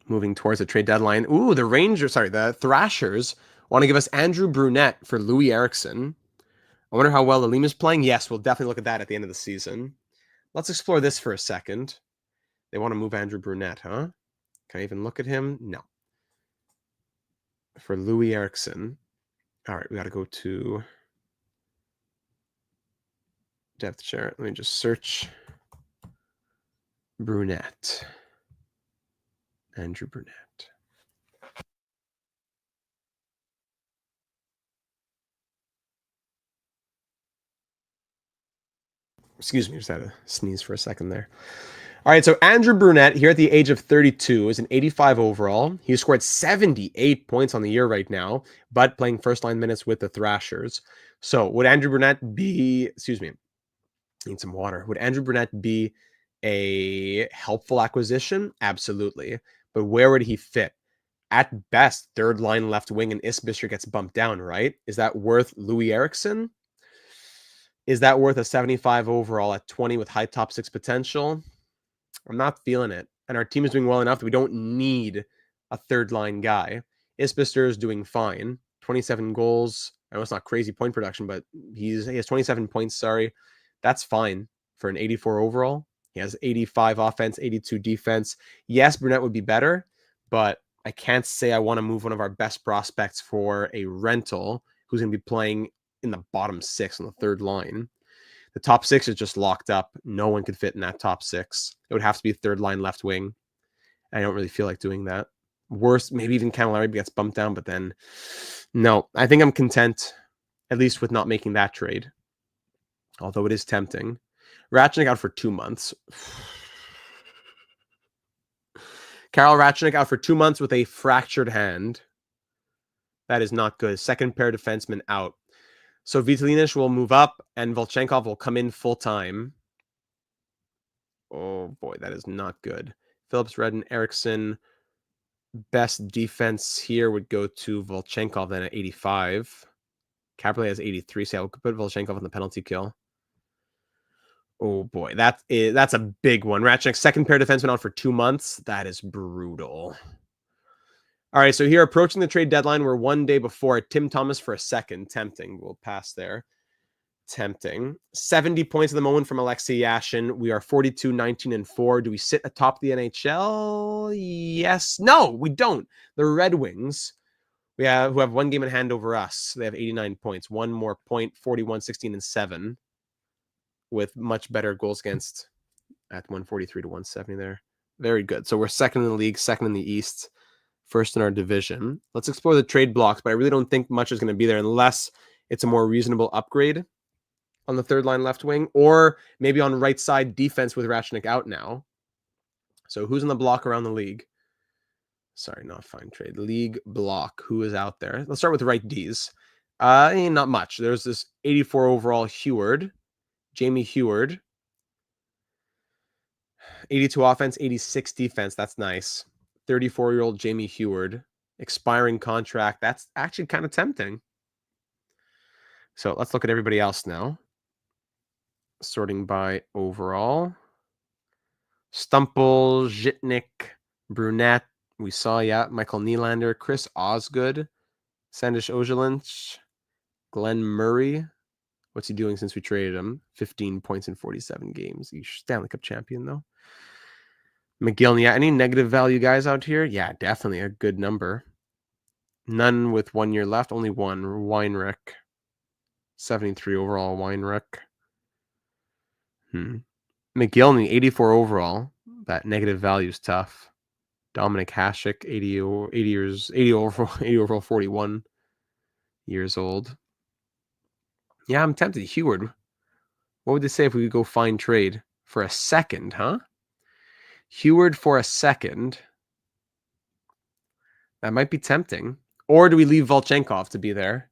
Moving towards the trade deadline. Ooh, the Thrashers want to give us Andrew Brunette for Louis Eriksson. I wonder how well the Lima's playing. Yes, we'll definitely look at that at the end of the season. Let's explore this for a second. They want to move Andrew Brunette, huh? Can I even look at him? No. For Louis Eriksson. All right, we got to go to depth chart. Let me just search Brunette. Andrew Brunette. Excuse me, just had to sneeze for a second there. All right, so Andrew Brunette, here at the age of 32, is an 85 overall. He scored 78 points on the year right now, but playing first-line minutes with the Thrashers. So would Andrew Brunette be... Excuse me. Need some water. Would Andrew Brunette be a helpful acquisition? Absolutely. But where would he fit? At best, third-line left wing and Isbister gets bumped down, right? Is that worth Louis Eriksson? Is that worth a 75 overall at 20 with high top 6 potential? I'm not feeling it. And our team is doing well enough that we don't need a third-line guy. Isbister is doing fine. 27 goals. I know it's not crazy point production, but he has 27 points, sorry. That's fine for an 84 overall. He has 85 offense, 82 defense. Yes, Brunette would be better, but I can't say I want to move one of our best prospects for a rental who's going to be playing in the bottom 6 on the third line. The top 6 is just locked up. No one could fit in that top 6. It would have to be third line left wing. I don't really feel like doing that. Worse, maybe even Camilleri gets bumped down, but then no, I think I'm content, at least with not making that trade. Although it is tempting. Ratchenik out for 2 months. Karel Ratchenik out for 2 months with a fractured hand. That is not good. Second pair defenseman out. So Vitalinish will move up and Volchenkov will come in full time. Oh boy, that is not good. Phillips, Redden, Eriksson. Best defense here would go to Volchenkov then at 85. Caberlet has 83, so I will put Volchenkov on the penalty kill. Oh boy, that's a big one. Ratchenik, second pair defenseman out for 2 months. That is brutal. All right, so here approaching the trade deadline, we're 1 day before. Tim Thomas for a second. Tempting. We'll pass there. Tempting. 70 points at the moment from Alexei Yashin. We are 42, 19, and 4. Do we sit atop the NHL? Yes. No, we don't. The Red Wings, who have 1 game in hand over us. They have 89 points. 1 more point, 41, 16, and 7. With much better goals against at 143 to 170 there. Very good. So we're second in the league, second in the East, first in our division. Let's explore the trade blocks, but I really don't think much is going to be there unless it's a more reasonable upgrade on the third line left wing, or maybe on right side defense with Ratchenik out now. So who's in the block around the league? Sorry, not fine trade. League block. Who is out there? Let's start with right Ds. Not much. There's this 84 overall Heward. Jamie Heward. 82 offense, 86 defense. That's nice. 34-year-old Jamie Heward. Expiring contract. That's actually kind of tempting. So let's look at everybody else now. Sorting by overall. Stumple, Zhitnik, Brunette. We saw, Michael Nylander, Chris Osgood, Sandish Ojelinch, Glenn Murray. What's he doing since we traded him? 15 points in 47 games. He's Stanley Cup champion, though. McGill, any negative value guys out here? Yeah, definitely a good number. None with 1 year left. Only one. Weinrich. 73 overall Weinrich. McGillney, 84 overall. That negative value is tough. Dominic Hasek, 80 overall, 41 years old. Yeah, I'm tempted. Heward. What would they say if we could go find trade for a second, huh? Heward for a second. That might be tempting. Or do we leave Volchenkov to be there?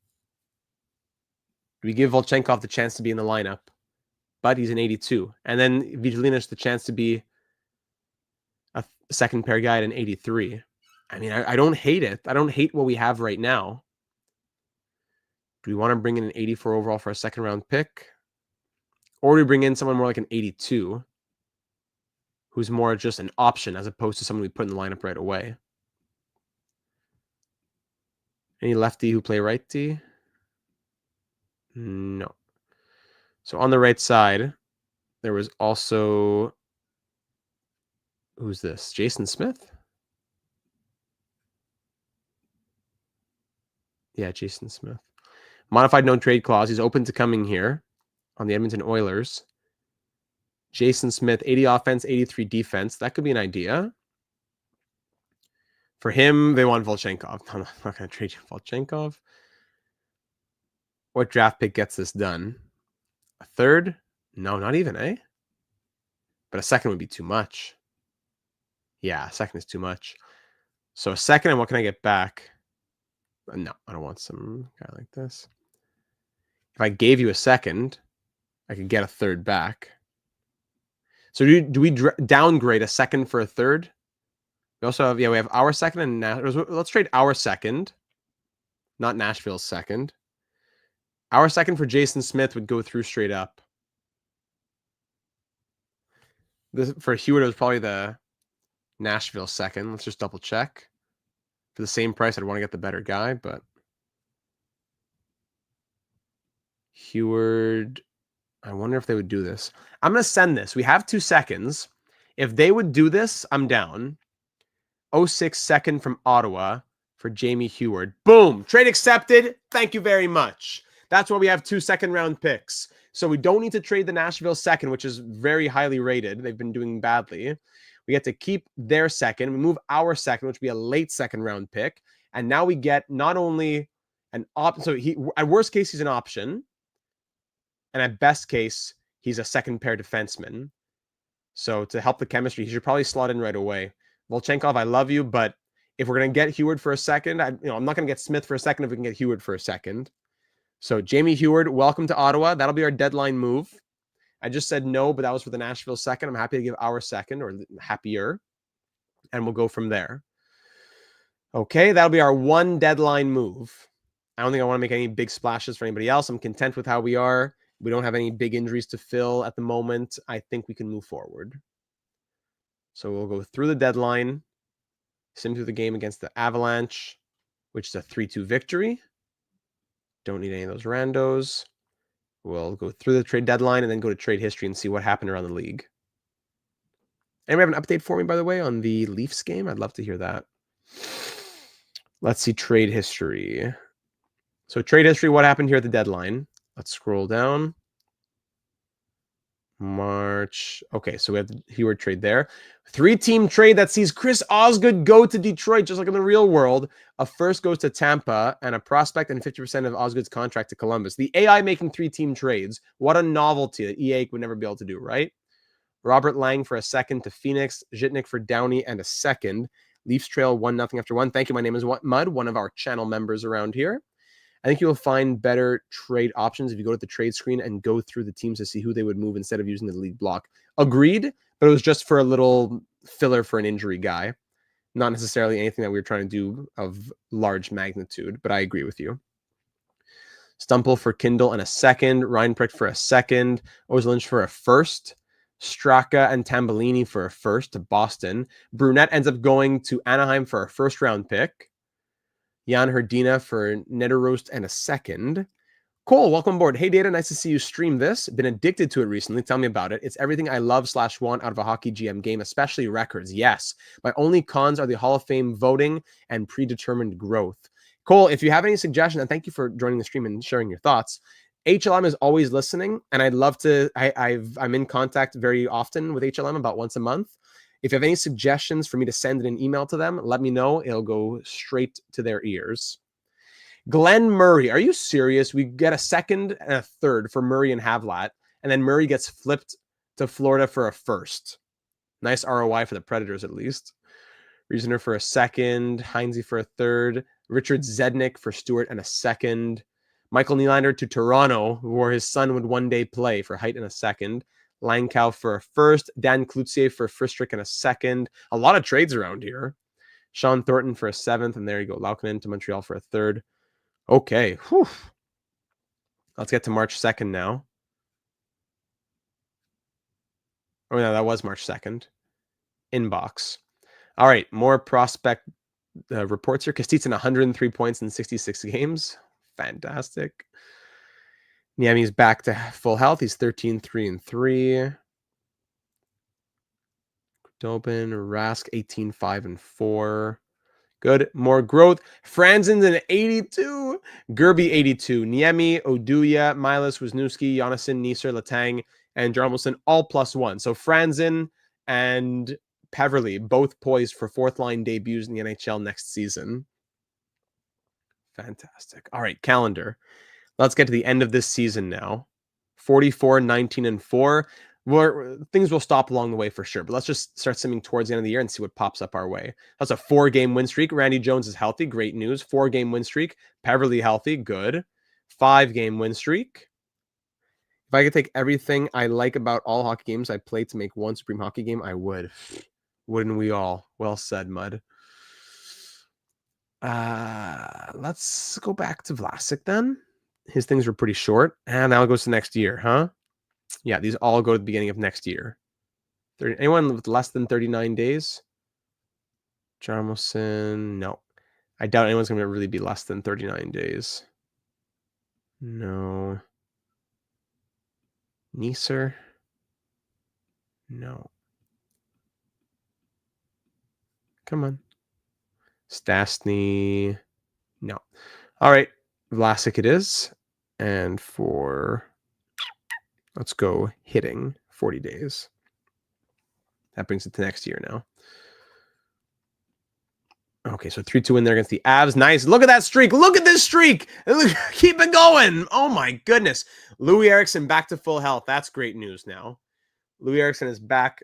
Do we give Volchenkov the chance to be in the lineup? But he's an 82. And then Vitalinish the chance to be a second pair guy at an 83. I mean, I don't hate it. I don't hate what we have right now. Do we want to bring in an 84 overall for a second round pick? Or do we bring in someone more like an 82 who's more just an option as opposed to someone we put in the lineup right away? Any lefty who play righty? No. So on the right side, there was also... Who's this? Jason Smith? Yeah, Jason Smith. Modified no trade clause. He's open to coming here on the Edmonton Oilers. Jason Smith, 80 offense, 83 defense. That could be an idea. For him, they want Volchenkov. I'm not going to trade you Volchenkov. What draft pick gets this done? A third? No, not even, eh? But a second would be too much. Yeah, a second is too much. So a second, and what can I get back? No, I don't want some guy like this. If I gave you a second, I could get a third back. So do we downgrade a second for a third? We also have, we have our second and let's trade our second, not Nashville's second. Our second for Jason Smith would go through straight up. This for Hewitt, it was probably the Nashville second. Let's just double check. For the same price, I'd want to get the better guy, but Heward, I wonder if they would do this. I'm going to send this. We have 2 seconds. If they would do this, I'm down. 06 second from Ottawa for Jamie Heward. Boom. Trade accepted. Thank you very much. That's why we have 2 second-round picks. So we don't need to trade the Nashville second, which is very highly rated. They've been doing badly. We get to keep their second. We move our second, which would be a late second round pick. And now we get not only an option. So at worst case, he's an option. And at best case, he's a second pair defenseman. So to help the chemistry, he should probably slot in right away. Volchenkov, I love you, but if we're going to get Heward for a second, I'm not going to get Smith for a second if we can get Heward for a second. So Jamie Heward, welcome to Ottawa. That'll be our deadline move. I just said no, but that was for the Nashville second. I'm happy to give our second, or happier, and we'll go from there. Okay, that'll be our one deadline move. I don't think I want to make any big splashes for anybody else. I'm content with how we are. We don't have any big injuries to fill at the moment. I think we can move forward. So we'll go through the deadline, sim through the game against the Avalanche, which is a 3-2 victory. Don't need any of those randos. We'll go through the trade deadline and then go to trade history and see what happened around the league. Anybody have an update for me, by the way, on the Leafs game? I'd love to hear that. Let's see trade history. So trade history, what happened here at the deadline? Let's scroll down. March. Okay, so we have the Heward trade there. 3-team trade that sees Chris Osgood go to Detroit, just like in the real world. A first goes to Tampa, and a prospect and 50% of Osgood's contract to Columbus. The AI making 3-team trades. What a novelty that EA would never be able to do, right? Robert Lang for a second to Phoenix. Zhitnik for Downey and a second. Leafs trail 1-0 after 1. Thank you. My name is Mud, one of our channel members around here. I think you'll find better trade options if you go to the trade screen and go through the teams to see who they would move instead of using the league block. Agreed, but it was just for a little filler for an injury guy. Not necessarily anything that we were trying to do of large magnitude, but I agree with you. Stumple for Kindle and a second. Reinprecht for a second. Oslynch for a first. Straka and Tambellini for a first to Boston. Brunette ends up going to Anaheim for a first-round pick. Jan Hrdina for Nederrost and a second. Cole, welcome aboard. Hey, Data, nice to see you stream this. Been addicted to it recently. Tell me about it. It's everything I love / want out of a hockey GM game, especially records. Yes. My only cons are the Hall of Fame voting and predetermined growth. Cole, if you have any suggestions, and thank you for joining the stream and sharing your thoughts. HLM is always listening, and I'd love to. I'm in contact very often with HLM, about once a month. If you have any suggestions for me to send in an email to them, let me know. It'll go straight to their ears. Glenn Murray, are you serious? We get a second and a third for Murray and Havlat, and then Murray gets flipped to Florida for a first. Nice ROI for the Predators, at least. Reasoner for a second. Heinze for a third. Richard Zednik for Stewart and a second. Michael Nylander to Toronto, where his son would one day play, for height and a second. Langkow for a first. Dan Cloutier for Fristrick and a second. A lot of trades around here. Sean Thornton for a seventh. And there you go. Laukkanen to Montreal for a third. Okay. Whew. Let's get to March 2nd now. Oh, no, that was March 2nd. Inbox. All right. More prospect reports here. Kostitsyn, 103 points in 66 games. Fantastic. Niemi's back to full health. He's 13-3-3. Dobin, Rask, 18-5-4. Good. More growth. Franzen's an 82. Gerby, 82. Niemi, Oduya, Milas, Wisniewski, Jonassen, Neisser, Letang, and Jarmelson, all +1. So Franzen and Peverley both poised for fourth-line debuts in the NHL next season. Fantastic. All right, calendar. Let's get to the end of this season now. 44, 19-4. Things will stop along the way for sure, but let's just start simming towards the end of the year and see what pops up our way. That's a 4-game win streak. Randy Jones is healthy. Great news. 4-game win streak. Peverley healthy. Good. 5-game win streak. If I could take everything I like about all hockey games I play to make one supreme hockey game, I would. Wouldn't we all? Well said, Mud. Let's go back to Vlasic then. His things were pretty short. And now it goes to next year, huh? Yeah, these all go to the beginning of next year. Anyone with less than 39 days? Jarmelson, no. I doubt anyone's going to really be less than 39 days. No. Neisser? No. Come on. Stastny? No. All right. Vlasic it is. And for... let's go hitting 40 days. That brings it to next year now. Okay, so 3-2 win there against the Avs. Nice. Look at that streak. Look at this streak. Keep it going. Oh, my goodness. Louis Eriksson back to full health. That's great news now. Louis Eriksson is back.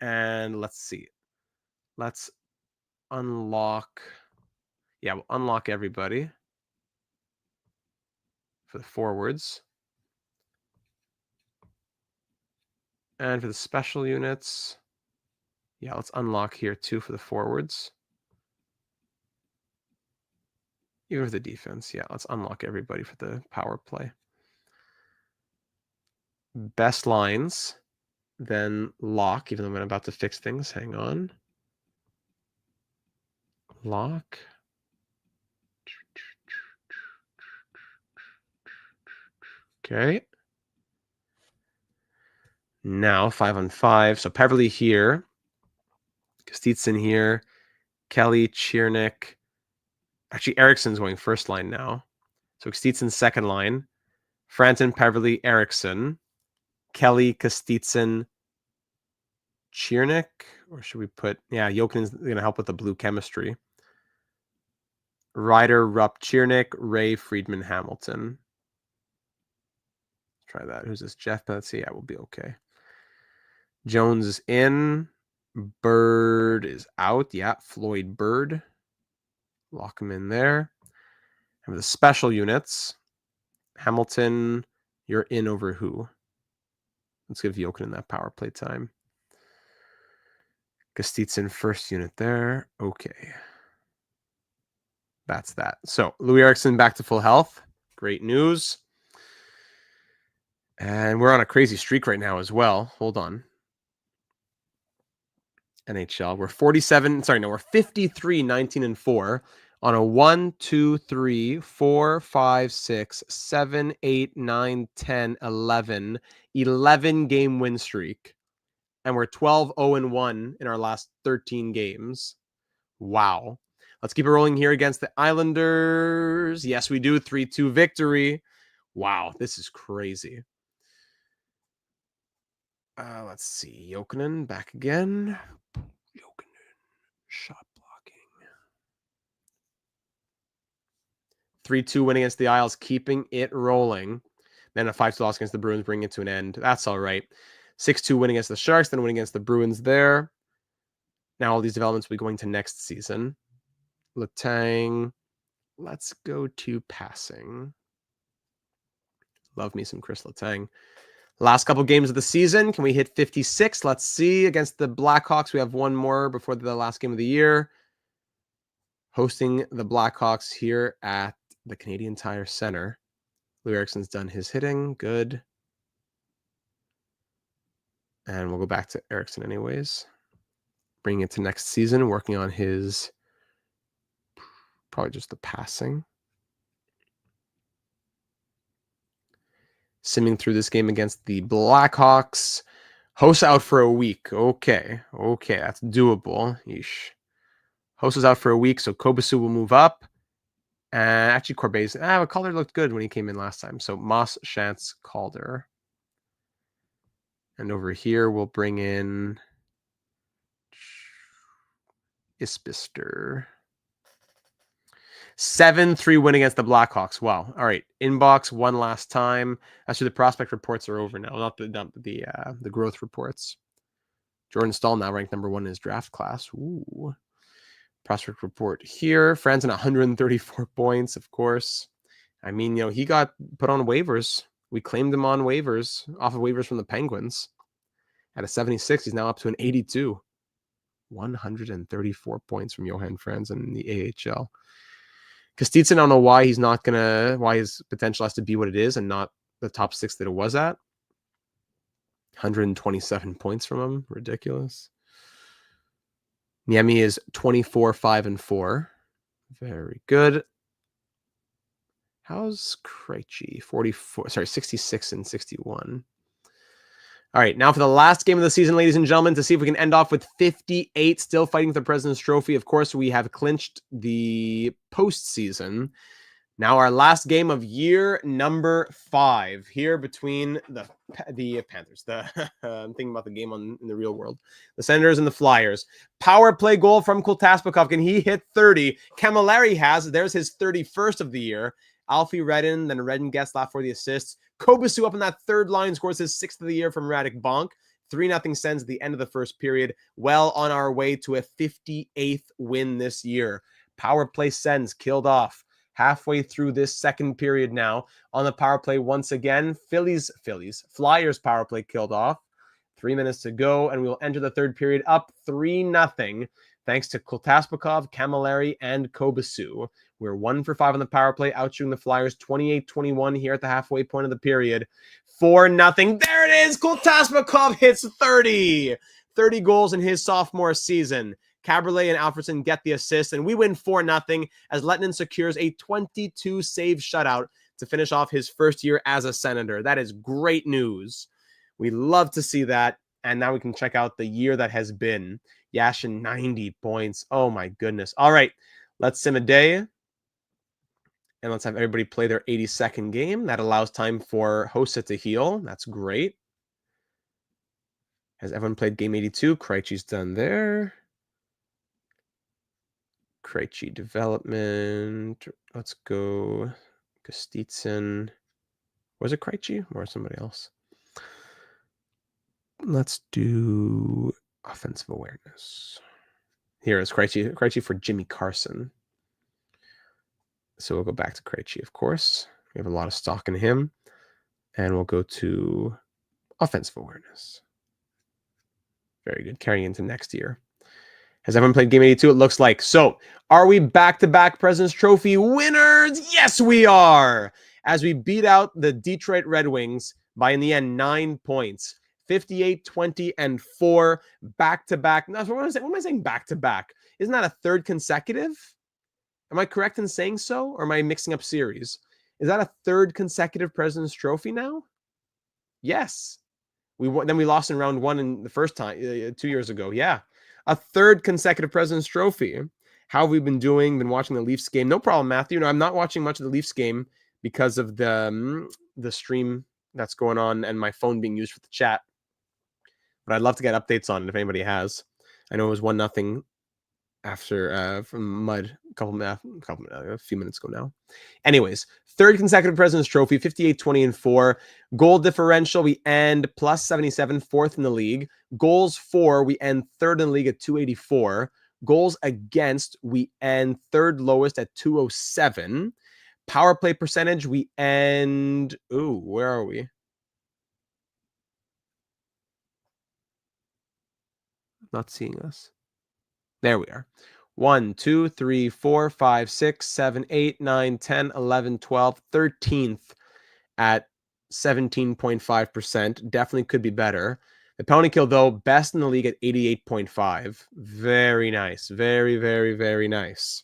And let's see. Let's unlock. Yeah, we'll unlock everybody for the forwards. And for the special units, yeah, let's unlock here too for the forwards. Even for the defense, yeah, let's unlock everybody for the power play. Best lines, then lock, even though I'm about to fix things. Hang on. Lock. Okay. Now 5-on-5. So Peverly here. Kostitsyn here. Kelly, Chiernik. Actually, Eriksson's going first line now. So Kostitsyn's second line. Franton, Peverly, Eriksson. Kelly, Kostitsyn, Chiernik. Or should we put... Yeah, Jokinen's going to help with the blue chemistry. Ryder, Rupp, Chiernik, Ray, Friedman, Hamilton. Let's try that. Who's this? Jeff? Let's see. Yeah, we'll be okay. Jones is in. Bird is out. Yeah, Floyd Bird. Lock him in there. And with the special units, Hamilton, you're in over who? Let's give Jokinen that power play time. Kostitsyn first unit there. Okay. That's that. So Louis Eriksson back to full health. Great news. And we're on a crazy streak right now as well. Hold on. NHL. We're 53, 19-4 on a 1, 2, 3, 4, 5, 6, 7, 8, 9, 10, 11 game win streak. And we're 12-0-1 in our last 13 games. Wow. Let's keep it rolling here against the Islanders. Yes, we do. 3-2 victory. Wow, this is crazy. Let's see. Jokinen back again. Jokinen, shot blocking. 3-2 win against the Isles, keeping it rolling. Then a 5-2 loss against the Bruins, bringing it to an end. That's all right. 6-2 win against the Sharks, then win against the Bruins there. Now all these developments will be going to next season. Letang. Let's go to passing. Love me some Chris Letang. Last couple games of the season. Can we hit 56? Let's see. Against the Blackhawks, we have one more before the last game of the year. Hosting the Blackhawks here at the Canadian Tire Center. Lou Eriksson's done his hitting. Good. And we'll go back to Eriksson anyways. Bringing it to next season. Working on his... probably just the passing. Simming through this game against the Blackhawks. Host out for a week. Okay, that's doable. Yeesh. Host is out for a week, so Kobasu will move up. And actually, Corbet, Calder looked good when he came in last time. So Moss, Shantz, Calder. And over here, we'll bring in Isbister. 7-3 win against the Blackhawks. Wow. All right. Inbox one last time. Actually, the prospect reports are over now. Not the growth reports. Jordan Stahl now ranked number 1 in his draft class. Ooh. Prospect report here. Franzen 134 points, of course. I mean, he got put on waivers. We claimed him on waivers, off of waivers from the Penguins. At a 76, he's now up to an 82. 134 points from Johan Franzen in the AHL. Kostitsyn, I don't know why why his potential has to be what it is and not the top 6 that it was at. 127 points from him. Ridiculous. Niemi is 24, 5-4. Very good. How's Krejci? 66 and 61. All right, now for the last game of the season, ladies and gentlemen, to see if we can end off with 58, still fighting for the President's Trophy. Of course, we have clinched the postseason, Now our last game of year number 5 here between the Panthers. I'm thinking about the game in the real world. The Senators and the Flyers. Power play goal from Kultaspakov. Can he hit 30? Camilleri has. There's his 31st of the year. Alfie Redden, then Redden Getzlaff for the assists. Kobasu up on that third line scores his 6th of the year from Radek Bonk. 3-0 Sens at the end of the first period. Well on our way to a 58th win this year. Power play Sens killed off. Halfway through this second period now. On the power play once again, Flyers power play killed off. 3 minutes to go, and we will enter the third period up 3-0, thanks to Kultaspakov, Camilleri, and Kobasu. We're 1 for 5 on the power play, outshooting the Flyers 28-21 here at the halfway point of the period. 4-0. There it is! Kultaspakov hits 30! 30 goals in his sophomore season. Caberlet and Alfredsson get the assist, and we win 4-0 as Lettinen secures a 22-save shutout to finish off his first year as a Senator. That is great news. We love to see that, and now we can check out the year that has been. Yashin, 90 points. Oh, my goodness. All right, let's sim a day, and let's have everybody play their 82nd game. That allows time for Hossa to heal. That's great. Has everyone played game 82? Krejci's done there. Krejci development. Let's go. Kostitsyn. Was it Krejci or somebody else? Let's do offensive awareness. Here is Krejci for Jimmy Carson. So we'll go back to Krejci, of course. We have a lot of stock in him. And we'll go to offensive awareness. Very good. Carrying into next year. Has everyone played game 82? It looks like. So, are we back-to-back President's Trophy winners? Yes, we are! As we beat out the Detroit Red Wings by, in the end, 9 points. 58, 20, and 4. Back-to-back. No, what am I saying back-to-back? Isn't that a third consecutive? Am I correct in saying so? Or am I mixing up series? Is that a third consecutive President's Trophy now? Yes. Then we lost in round 1 in the first time, 2 years ago. Yeah. A third consecutive President's Trophy. How have we been doing? Been watching the Leafs game? No problem, Matthew. No, I'm not watching much of the Leafs game because of the stream that's going on and my phone being used for the chat. But I'd love to get updates on it if anybody has. I know it was 1-0 after from Mud a few minutes ago now. Anyways, third consecutive President's Trophy, 58, 20, and 4. Goal differential, we end plus 77, fourth in the league. Goals for, we end third in the league at 284. Goals against, we end third lowest at 207. Power play percentage, we end... Ooh, where are we? Not seeing us. There we are. 1, 2, 3, 4, 5, 6, 7, 8, 9, 10, 11, 12, 13th at 17.5%. Definitely could be better. The penalty kill, though, best in the league at 88.5. Very nice. Very, very, very nice.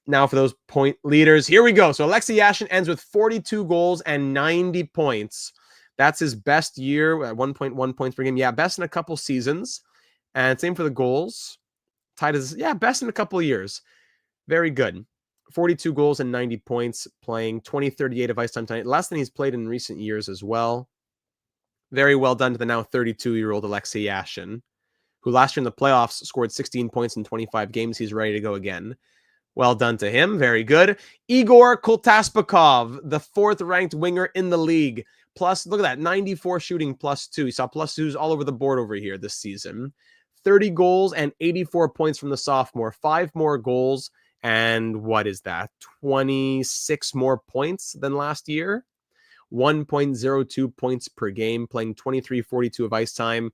Now for those point leaders, here we go. So Alexei Yashin ends with 42 goals and 90 points. That's his best year at 1.1 points per game. Yeah, best in a couple seasons. And same for the goals. Tied as, yeah, best in a couple of years. Very good. 42 goals and 90 points, playing 20-38 of ice time tonight. Less than he's played in recent years as well. Very well done to the now 32-year-old Alexei Yashin, who last year in the playoffs scored 16 points in 25 games. He's ready to go again. Well done to him. Very good. Igor Kultaspakov, the 4th-ranked winger in the league. Plus, look at that, 94 shooting, +2. You saw +2s all over the board over here this season. 30 goals and 84 points from the sophomore. 5 more goals and what is that? 26 more points than last year. 1.02 points per game, playing 23-42 of ice time.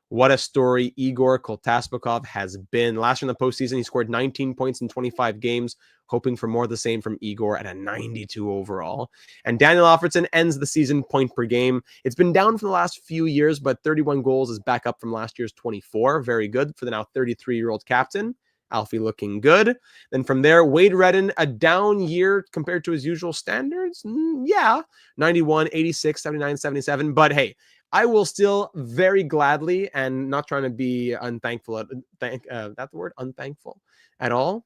What a story Igor Kultaspakov has been. Last year in the postseason, he scored 19 points in 25 games, hoping for more of the same from Igor at a 92 overall. And Daniel Alfredsson ends the season point per game. It's been down for the last few years, but 31 goals is back up from last year's 24. Very good for the now 33-year-old captain. Alfie looking good. Then from there, Wade Redden, a down year compared to his usual standards. Yeah, 91, 86, 79, 77. But hey, I will still very gladly, and not trying to be unthankful, that's the word, unthankful at all.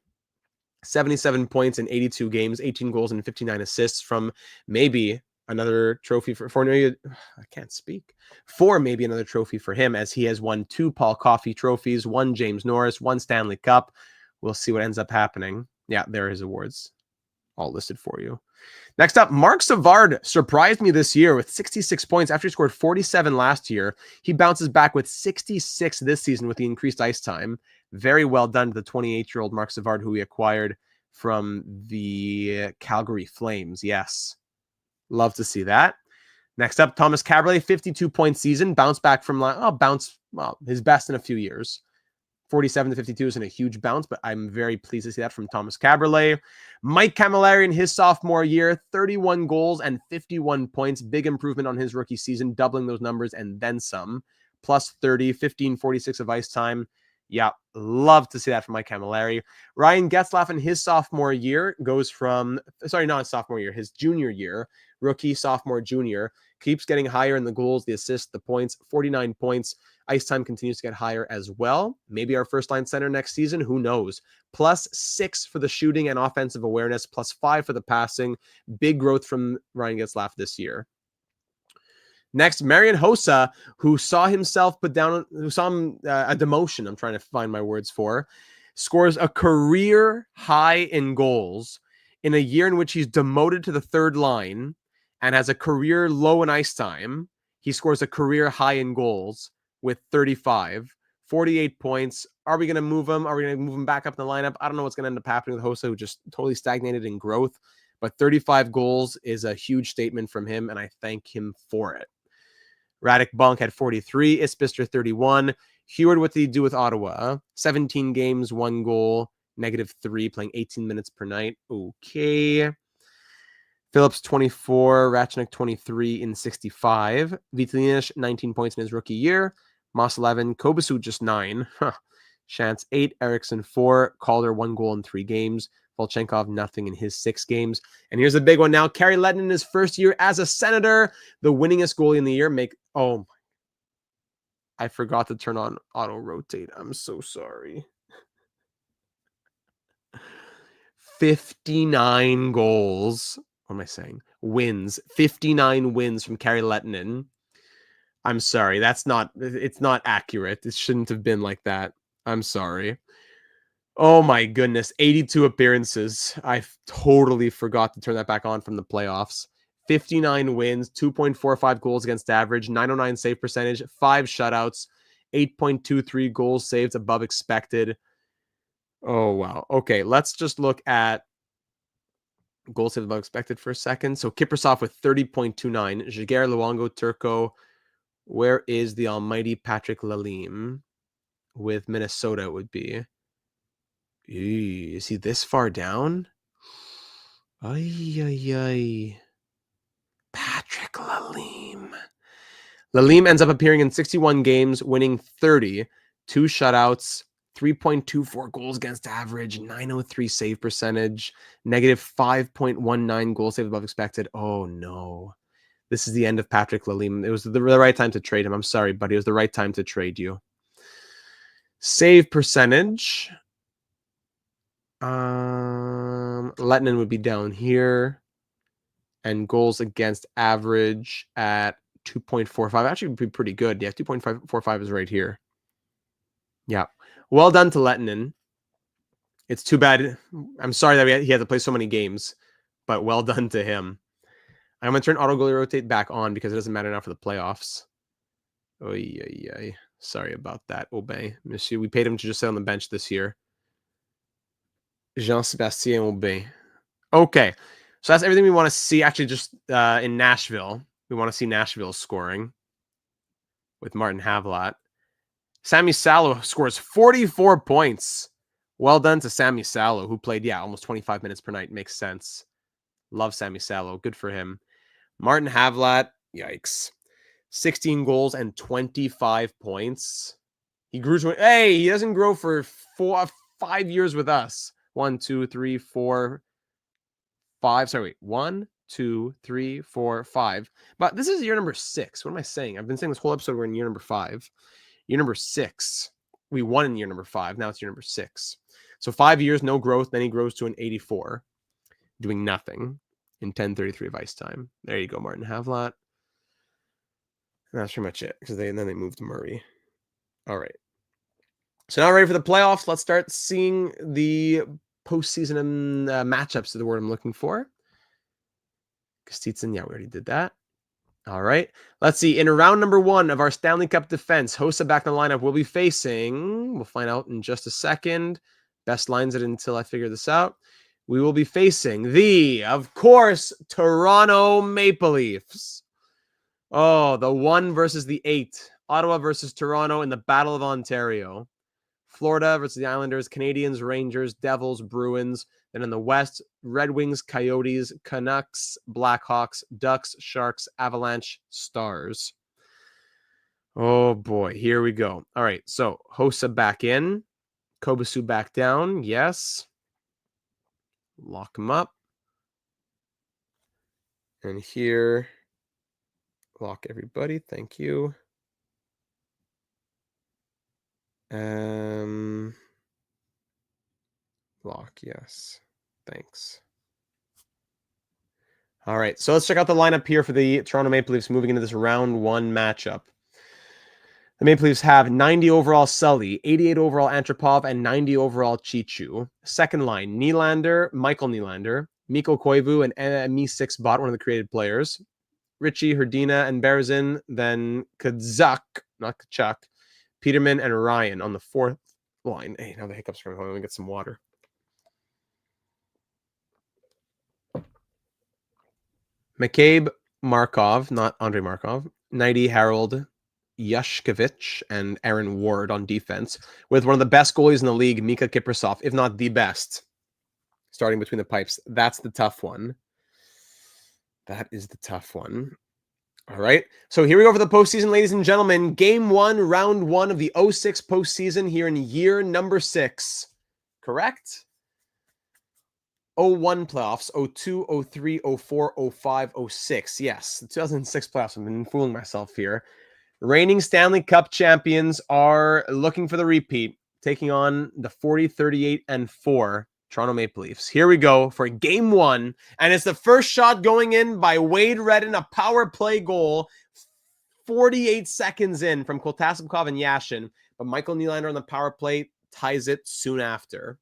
77 points in 82 games, 18 goals and 59 assists from maybe another trophy for I can't speak. For maybe another trophy for him, as he has won 2 Paul Coffey trophies, 1 James Norris, 1 Stanley Cup. We'll see what ends up happening. Yeah, there are his awards all listed for you. Next up, Marc Savard surprised me this year with 66 points after he scored 47 last year. He bounces back with 66 this season with the increased ice time. Very well done to the 28-year-old Marc Savard, who we acquired from the Calgary Flames. Yes, love to see that. Next up, Thomas Caberlet, 52-point season. Bounce back from his best in a few years. 47 to 52 isn't a huge bounce, but I'm very pleased to see that from Thomas Caberlet. Mike Camilleri in his sophomore year, 31 goals and 51 points. Big improvement on his rookie season, doubling those numbers and then some. Plus 30, 15:46 of ice time. Yeah, love to see that from Mike Camilleri. Ryan Getzlaf in his sophomore year goes from, sorry, not his sophomore year, his junior year, rookie, sophomore, junior, keeps getting higher in the goals, the assists, the points, 49 points. Ice time continues to get higher as well. Maybe our first line center next season, who knows? Plus 6 for the shooting and offensive awareness, plus 5 for the passing. Big growth from Ryan Getzlaf this year. Next, Marian Hossa, who saw himself a demotion, I'm trying to find my words for, scores a career high in goals in a year in which he's demoted to the third line and has a career low in ice time. He scores a career high in goals with 35, 48 points. Are we going to move him? Are we going to move him back up in the lineup? I don't know what's going to end up happening with Hossa, who just totally stagnated in growth. But 35 goals is a huge statement from him, and I thank him for it. Radek Bonk had 43, Isbister 31. Heward, what did he do with Ottawa? 17 games, 1 goal, -3, playing 18 minutes per night. Okay. Phillips 24, Ratchnick 23 in 65. Vitalianish 19 points in his rookie year. Moss 11, Kobasu just 9. Shantz 8, Eriksson 4, Calder 1 goal in 3 games. Volchenkov nothing in his 6 games. And here's the big one now. Kari Lehtonen in his first year as a Senator, the winningest goalie in the year. I forgot to turn on auto rotate. I'm so sorry. 59 goals. What am I saying? Wins. 59 wins from Kari Lehtonen. I'm sorry. It's not accurate. It shouldn't have been like that. I'm sorry. Oh my goodness. 82 appearances. I totally forgot to turn that back on from the playoffs. 59 wins, 2.45 goals against average, 909 save percentage, 5 shutouts, 8.23 goals saved above expected. Oh, wow. Okay, let's just look at goals saved above expected for a second. So Kiprasov with 30.29, Jaguar, Luongo, Turco. Where is the almighty Patrick Lalime? With Minnesota, it would be. Eee, is he this far down? Ay. Patrick Lalime. Lalime ends up appearing in 61 games, winning 30, 2 shutouts, 3.24 goals against average, 903 save percentage, -5.19 goals saved above expected. Oh no. This is the end of Patrick Lalime. It was the right time to trade him. I'm sorry, but it was the right time to trade you. Save percentage. Lehtonen would be down here. And goals against average at 2.45. Actually would be pretty good. Yeah, 2.45 is right here. Yeah. Well done to Lehtonen. It's too bad. I'm sorry that he had to play so many games, but well done to him. I'm going to turn auto goalie rotate back on because it doesn't matter now for the playoffs. Oy. Sorry about that, Aubin. Monsieur, we paid him to just sit on the bench this year. Jean-Sébastien Aubin. Okay. So that's everything we want to see. Actually, just in Nashville, we want to see Nashville scoring with Martin Havlat. Sammy Salo scores 44 points. Well done to Sammy Salo, who played, almost 25 minutes per night. Makes sense. Love Sammy Salo. Good for him. Martin Havlat, yikes. 16 goals and 25 points. He grew to, he doesn't grow for 5 years with us. 1, 2, 3, 4, 5. Sorry, wait. 1, 2, 3, 4, 5. But this is year number 6. What am I saying? I've been saying this whole episode we're in year number 5. Year number 6. We won in year number 5. Now it's year number 6. So 5 years, no growth. Then he grows to an 84, doing nothing in 1033 of ice time. There you go, Martin Havlat. And that's pretty much it, because then they moved to Murray. All right. So now ready for the playoffs. Let's start seeing the postseason matchups is the word I'm looking for. Kostitsyn, yeah, we already did that. All right. Let's see. In round number 1 of our Stanley Cup defense, Hossa back in the lineup will be facing, we'll find out in just a second. Best lines it until I figure this out. We will be facing the, of course, Toronto Maple Leafs. Oh, the 1 versus the 8. Ottawa versus Toronto in the Battle of Ontario. Florida versus the Islanders, Canadians, Rangers, Devils, Bruins. Then in the West, Red Wings, Coyotes, Canucks, Blackhawks, Ducks, Sharks, Avalanche, Stars. Oh boy, here we go. All right, so Hossa back in. Kobasu back down. Yes. Lock him up. And here, lock everybody. Thank you. Lock, yes. Thanks. All right, so let's check out the lineup here for the Toronto Maple Leafs moving into this round 1 matchup. The Maple Leafs have 90 overall Sully, 88 overall Antropov, and 90 overall Chichu. Second line, Michael Nylander, Mikko Koivu, and Mi6 Bot, one of the created players. Richie, Herdina, and Berezin. Then Kadzuk, not Kachuk, Peterman, and Ryan on the 4th line. Hey, now the hiccups are going. Let me get some water. McCabe, Markov, not Andrei Markov, 90 Harold Yushkevich, and Aaron Ward on defense, with one of the best goalies in the league, Mika Kiprasov, if not the best, starting between the pipes. That's the tough one. That is the tough one. All right, so here we go for the postseason, ladies and gentlemen. Game 1, round 1 of the 06 postseason here in year number 6. Correct? 01 playoffs, 02, 03, 04, 05, 06. Yes, the 2006 playoffs. I've been fooling myself here. Reigning Stanley Cup champions are looking for the repeat, taking on the 40, 38, and 4 Toronto Maple Leafs. Here we go for game 1, and it's the first shot going in by Wade Redden, a power play goal, 48 seconds in from Kotasnikov and Yashin, but Michael Nylander on the power play ties it soon after.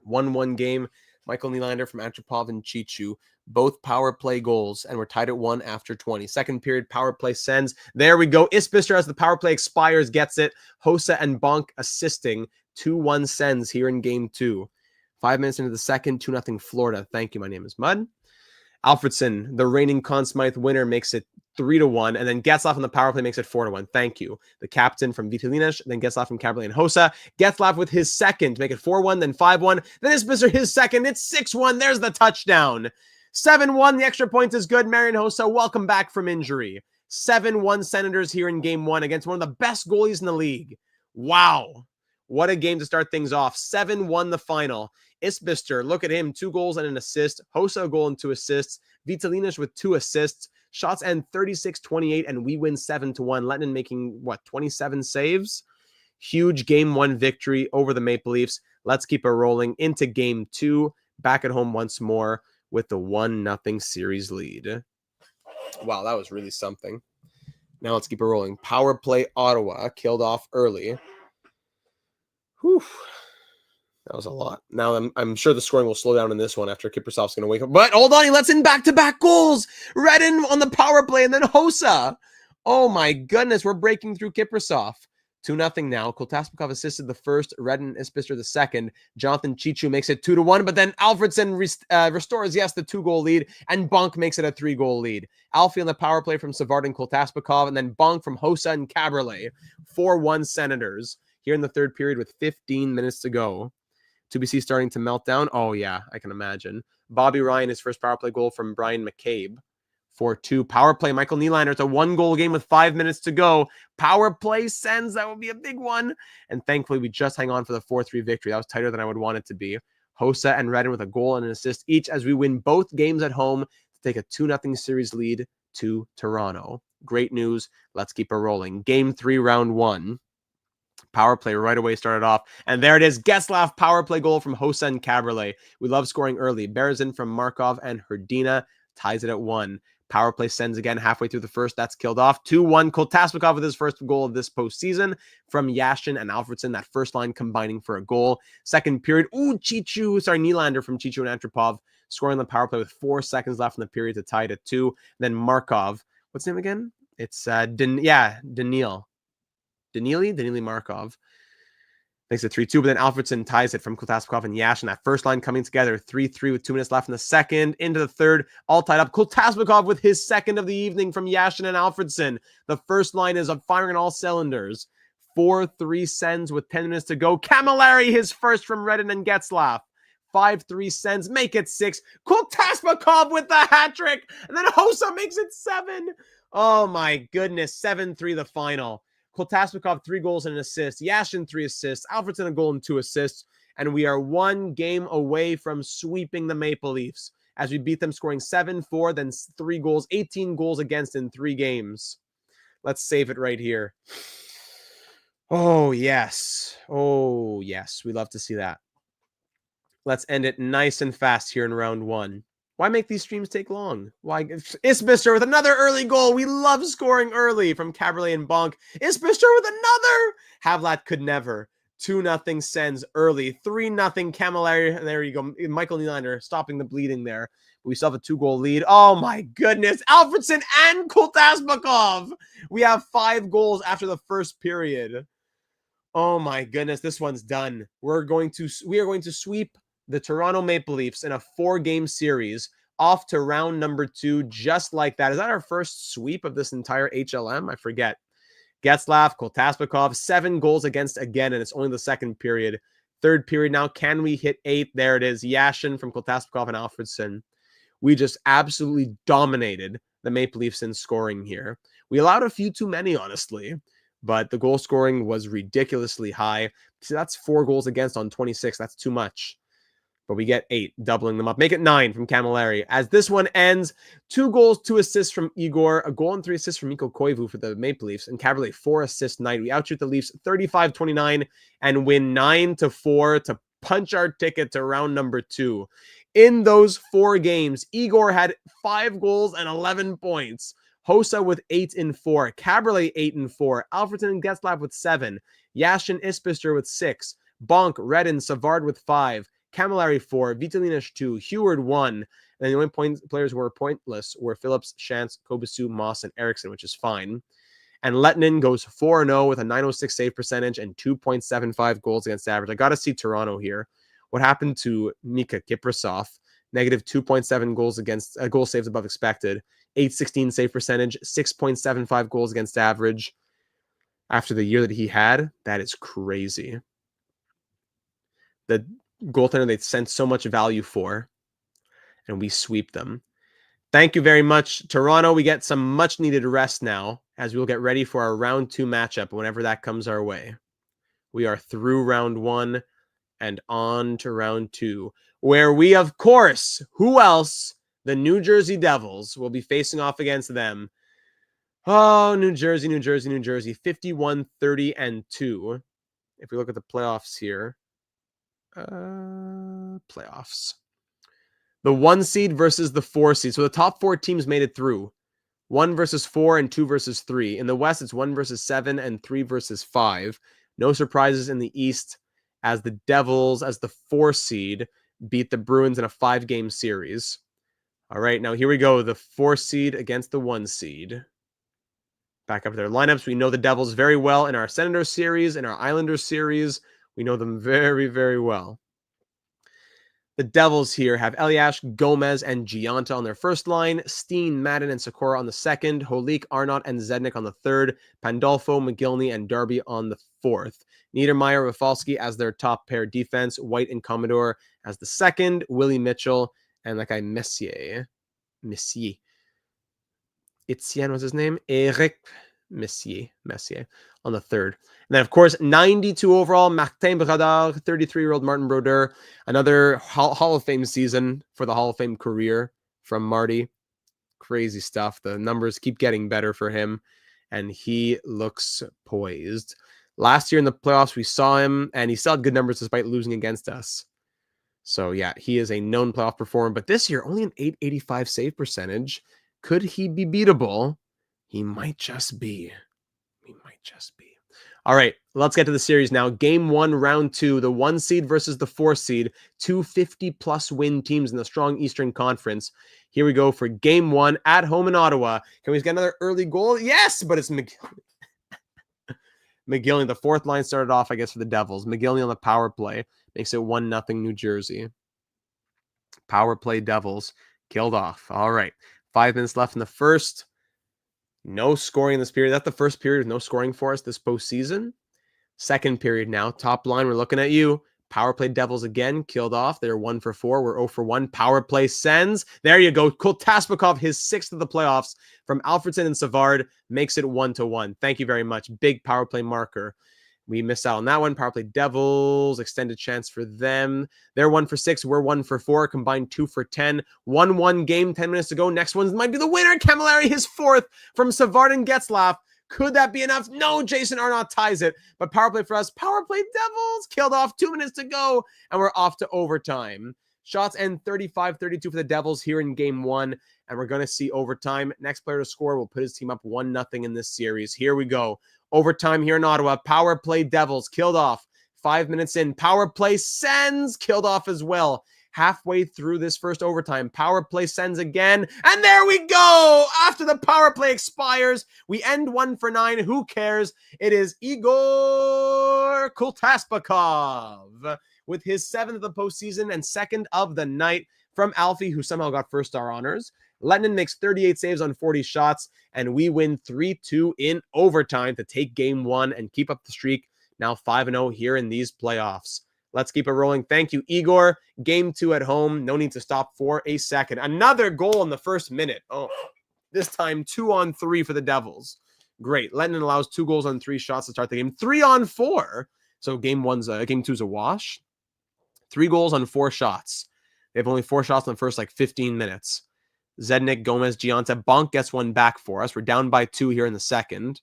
1-1 game. Michael Nylander from Antropov and Chichu, both power play goals, and we're tied at 1 after 20. Second period, power play Sens. There we go. Isbister, as the power play expires, gets it. Hossa and Bonk assisting. 2-1 Sens here in game 2. 5 minutes into the second, 2-0 Florida. Thank you. My name is Mud. Alfredsson, the reigning Conn Smythe winner, makes it 3-1, and then Getzlaf on the power play makes it 4-1. Thank you. The captain from Vitalinas, then Getzlaf from Caberlet and Hossa. Getzlaf with his second to make it 4-1, then 5-1. Then Isbister his second. It's 6-1. There's the touchdown. 7-1. The extra point is good. Marian Hossa, welcome back from injury. 7-1 Senators here in game 1 against one of the best goalies in the league. Wow. What a game to start things off. 7-1 the final. Isbister, look at him. 2 goals and an assist. Hossa, a goal and 2 assists. Vitalinas with 2 assists. Shots end 36-28, and we win 7-1. Lennon making, 27 saves? Huge game 1 victory over the Maple Leafs. Let's keep it rolling into game 2. Back at home once more with the 1-0 series lead. Wow, that was really something. Now let's keep it rolling. Power play Ottawa, killed off early. Whew. That was a lot. Now I'm sure the scoring will slow down in this one after Kiprasov's going to wake up. But hold on, he lets in back-to-back goals. Redden on the power play and then Hossa. Oh my goodness, we're breaking through Kiprasov. 2-0 now. Kotasnikov assisted the first. Redden Isbister the second. Jonathan Chichu makes it 2-1. But then Alfredsson restores, yes, the 2-goal lead. And Bonk makes it a 3-goal lead. Alfie on the power play from Savard and Kotasnikov. And then Bonk from Hossa and Caberlet. 4-1 Senators. Here in the third period with 15 minutes to go. 2BC starting to melt down. Oh, yeah, I can imagine. Bobby Ryan, his first power play goal from Brian McCabe. 4-2. Power play, Michael Nylander. It's a 1-goal game with 5 minutes to go. Power play Sens. That would be a big one. And thankfully, we just hang on for the 4-3 victory. That was tighter than I would want it to be. Hossa and Redden with a goal and an assist each as we win both games at home to take a 2-0 series lead to Toronto. Great news. Let's keep it rolling. Game 3, round 1. Power play right away started off. And there it is. Getzlaf power play goal from Hossa and Cabriolet. We love scoring early. Berezin from Markov and Hrdina ties it at 1. Power play Sens again halfway through the first. That's killed off. 2-1. Kotasbekov with his first goal of this postseason from Yashin and Alfredsson. That first line combining for a goal. Second period. Nylander from Chichu and Antropov scoring the power play with 4 seconds left in the period to tie it at 2. Then Markov. What's his name again? It's Daniil Markov makes it 3-2, but then Alfredsson ties it from Kotasbekov and Yashin. That first line coming together, 3-3 with 2 minutes left in the second. Into the third, all tied up. Kotasbekov with his second of the evening from Yashin and Alfredsson. The first line is firing on all cylinders. 4-3 Sens with 10 minutes to go. Camilleri, his first from Redden and Getzlaf. 5-3 Sens, make it 6. Kotasbekov with the hat trick, and then Hossa makes it 7. Oh my goodness, 7-3 the final. Kotasbekov 3 goals and an assist. Yashin 3 assists. Alfredsson a goal and 2 assists. And we are 1 game away from sweeping the Maple Leafs as we beat them, scoring 7-4, then 3 goals, 18 goals against in 3 games. Let's save it right here. Oh, yes. Oh, yes. We love to see that. Let's end it nice and fast here in round 1. Why make these streams take long? Why? Isbister with another early goal. We love scoring early from Cabriolet and Bonk. Isbister with another. Havlat could never. 2-0 Sens early. 3-0 Camilleri. There you go. Michael Nylander stopping the bleeding there. We still have a 2-goal lead. Oh my goodness. Alfredsson and Kotasbekov. We have 5 goals after the first period. Oh my goodness. This one's done. We are going to sweep the Toronto Maple Leafs in a 4-game series off to round number 2, just like that. Is that our first sweep of this entire HLM? I forget. Getzlaf, Kotasbekov, 7 goals against again, and it's only the second period. Third period now. Can we hit 8? There it is. Yashin from Kotasbekov and Alfredsson. We just absolutely dominated the Maple Leafs in scoring here. We allowed a few too many, honestly, but the goal scoring was ridiculously high. So that's 4 goals against on 26. That's too much. But we get 8, doubling them up. Make it 9 from Camilleri. As this one ends, 2 goals, 2 assists from Igor, a goal and 3 assists from Mikko Koivu for the Maple Leafs, and Cabriolet 4 assist night. We outshoot the Leafs 35-29 and win 9-4 to punch our ticket to round number 2. In those 4 games, Igor had 5 goals and 11 points. Hossa with 8 and 4. Cabriolet 8 and 4. Alfredsson and Getzlaf with 7. Yashin Isbister with 6. Bonk, Redden, Savard with 5. Camilleri 4, Vitalinas 2, Heward 1, and the only players who were pointless were Phillips, Shantz, Kobasu, Moss, and Eriksson, which is fine. And Lettinen goes 4-0 with a .906 save percentage and 2.75 goals against average. I got to see Toronto here. What happened to Mika Kiprasov? Negative 2.7 goals against goal saves above expected, 816 save percentage, 6.75 goals against average. After the year that he had, that is crazy. The goaltender they sent so much value for, and we sweep them. Thank you very much, Toronto. We get some much needed rest now as we'll get ready for our round 2 matchup whenever that comes our way. We are through round 1 and on to round 2, where we, of course, who else? The New Jersey Devils will be facing off against them. Oh, New Jersey, 51-30-2. If we look at the playoffs here, playoffs. The 1 seed versus the 4 seed. So the top 4 teams made it through. 1 versus 4 and 2 versus 3. In the West, it's 1 versus 7 and 3 versus 5. No surprises in the East as the Devils, as the 4 seed, beat the Bruins in a 5-game series. All right, now here we go. The 4 seed against the 1 seed. Back up their lineups. We know the Devils very well in our Senators series, in our Islanders series. We know them very, very well. The Devils here have Elias, Gomez, and Gianta on their first line. Steen, Madden, and Sakura on the second. Holik, Arnott, and Zednik on the third. Pandolfo, McGillney, and Darby on the fourth. Niedermeyer, Rafalski as their top pair defense. White and Commodore as the second. Willie Mitchell, and that guy Messier. Etienne was his name. Eric Messier on the third. And then, of course, 92 overall, Martin Brodeur, 33-year-old Martin Brodeur. Another Hall of Fame season for the Hall of Fame career from Marty. Crazy stuff. The numbers keep getting better for him, and he looks poised. Last year in the playoffs, we saw him, and he still had good numbers despite losing against us. So, yeah, he is a known playoff performer. But this year, only an .885 save percentage. Could he be beatable? He might just be. He might just be. All right, let's get to the series now. Game 1, round 2, the 1 seed versus the 4 seed. 250-plus win teams in the strong Eastern Conference. Here we go for Game 1 at home in Ottawa. Can we get another early goal? Yes, but it's McGillney. The fourth line started off, I guess, for the Devils. McGillney on the power play makes it 1-0 New Jersey. Power play Devils killed off. All right, 5 minutes left in the first. No scoring in this period. That's the first period with no scoring for us this postseason. Second period now. Top line, we're looking at you. Power play Devils again, killed off. They're 1 for 4. We're 0 for 1. Power play Sens. There you go. Kotaspakov, his 6th of the playoffs from Alfredsson and Savard, makes it 1-1. Thank you very much. Big power play marker. We missed out on that one. Power play Devils, extended chance for them. They're 1 for 6. We're 1 for 4. Combined 2 for 10. 1-1 game, 10 minutes to go. Next one might be the winner. Camilleri, his 4th from Savard and Getzlaf. Could that be enough? No, Jason Arnott ties it. But power play for us. Power play Devils killed off. 2 minutes to go. And we're off to overtime. Shots end 35-32 for the Devils here in game 1. And we're going to see overtime. Next player to score will put his team up 1-0 in this series. Here we go. Overtime here in Ottawa. Power play Devils killed off. 5 minutes in. Power play Sens killed off as well. Halfway through this first overtime. Power play Sens again. And there we go. After the power play expires, we end 1 for 9. Who cares? It is Igor Kotaspakov with his 7th of the postseason and 2nd of the night from Alfie, who somehow got first-star honors. Lettinen makes 38 saves on 40 shots, and we win 3-2 in overtime to take game 1 and keep up the streak. Now 5-0 here in these playoffs. Let's keep it rolling. Thank you, Igor. Game 2 at home. No need to stop for a second. Another goal in the first minute. Oh, this time 2-on-3 for the Devils. Great. Lettinen allows 2 goals on 3 shots to start the game. 3-on-4. So game 2's a wash. 3 goals on 4 shots. They have only 4 shots in the first 15 minutes. Zednik, Gomez, Gianta. Bonk gets one back for us. We're down by 2 here in the second.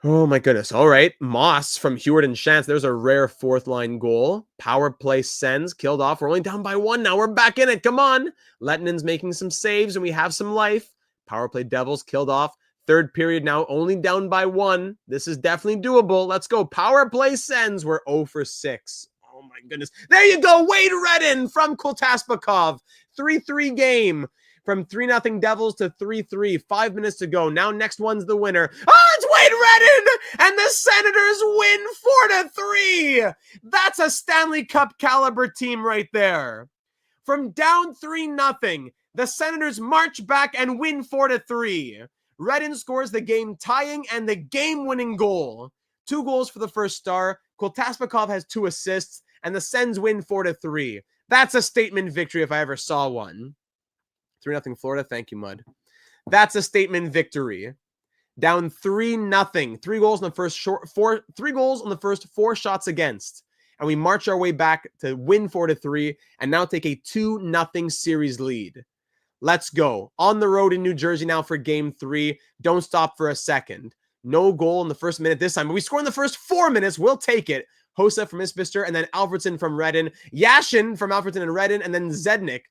Oh my goodness. All right. Moss from Heward and Shantz. There's a rare 4th line goal. Power play Sens killed off. We're only down by 1 now. We're back in it. Come on. Lettinen's making some saves and we have some life. Power play Devils killed off. 3rd period now only down by 1. This is definitely doable. Let's go. Power play Sens. We're 0 for 6. Oh my goodness. There you go. Wade Redden from Kotaspakov. 3-3 game. From 3-0 Devils to 3-3. 5 minutes to go. Now next one's the winner. Oh, it's Wade Redden! And the Senators win 4-3. That's a Stanley Cup caliber team right there. From down 3-0, the Senators march back and win 4-3. Redden scores the game tying and the game-winning goal. 2 goals for the first star. Kotaspakov has 2 assists, and the Sens win 4-3. That's a statement victory if I ever saw one. 3-0 Florida. Thank you, Mud. That's a statement victory. Down 3-0. 3 goals on the first 3 goals on the first 4 shots against. And we march our way back to win 4-3 and now take a 2-0 series lead. Let's go. On the road in New Jersey now for game 3. Don't stop for a second. No goal in the first minute this time. But we score in the first 4 minutes. We'll take it. Hossa from Isbister, and then Alfredsson from Redden. Yashin from Alfredsson and Redden, and then Zednik.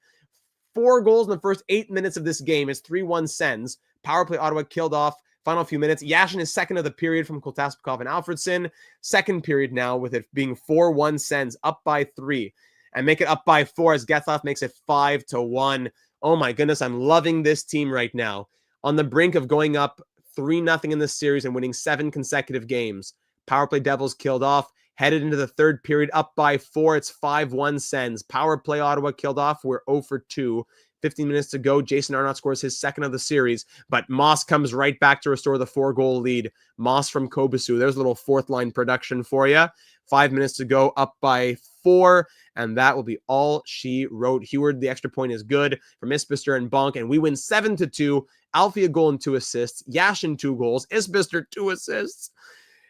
4 goals in the first 8 minutes of this game. It's 3-1 Sens. Power play Ottawa killed off. Final few minutes. Yashin is 2nd of the period from Kotaspakov and Alfredsson. 2nd period now with it being 4-1 Sens, up by 3. And make it up by 4 as Getzlaf makes it 5-1. Oh my goodness, I'm loving this team right now. On the brink of going up 3-0 in this series and winning 7 consecutive games. Power play Devils killed off. Headed into the 3rd period, up by 4. It's 5-1 Sens. Power play Ottawa killed off. We're 0 for 2. 15 minutes to go. Jason Arnott scores his 2nd of the series, but Moss comes right back to restore the 4-goal lead. Moss from Kobasu. There's a little 4th line production for you. 5 minutes to go, up by 4, and that will be all she wrote. Heward, the extra point is good from Isbister and Bonk, and we win 7-2. Alfie a goal and 2 assists. Yashin 2 goals. Isbister 2 assists.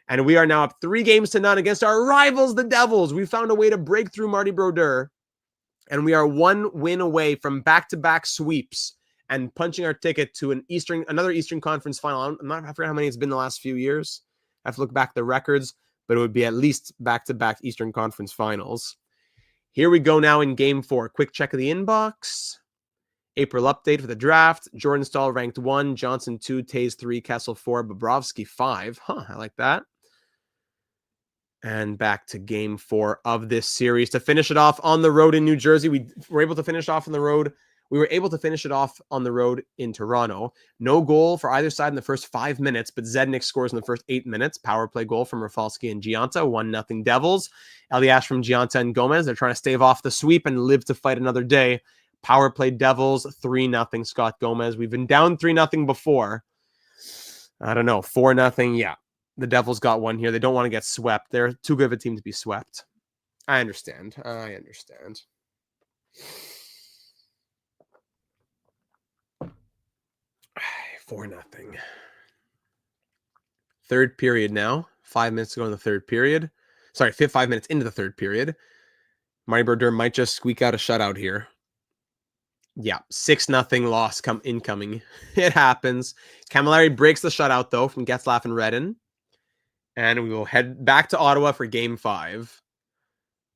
And we are now up 3-0 against our rivals, the Devils. We found a way to break through Marty Brodeur. And we are 1 win away from back-to-back sweeps and punching our ticket to another Eastern Conference final. I forget how many it's been the last few years. I have to look back at the records, but it would be at least back-to-back Eastern Conference Finals. Here we go now in Game 4. Quick check of the inbox. April update for the draft. Jordan Staal ranked 1, Johnson 2, Tays 3, Kessel 4, Bobrovsky 5. I like that. And back to Game 4 of this series to finish it off on the road in New Jersey. We were able to finish off on the road. We were able to finish it off on the road in Toronto. No goal for either side in the first 5 minutes, but Zednik scores in the first 8 minutes. Power play goal from Rafalski and Gianta, 1-0 Devils. Elias from Gianta and Gomez. They're trying to stave off the sweep and live to fight another day. Power play Devils, 3-0 Scott Gomez. We've been down 3-0 before. I don't know, 4-0. Yeah, the Devils got one here. They don't want to get swept. They're too good of a team to be swept. I understand. 4-0. Third period now. 5 minutes to go in the third period. Sorry, 5 minutes into the third period. Marty Brodeur might just squeak out a shutout here. Yeah, 6-0 loss incoming. It happens. Camilleri breaks the shutout, though, from Getzlaf and Redden. And we will head back to Ottawa for Game 5.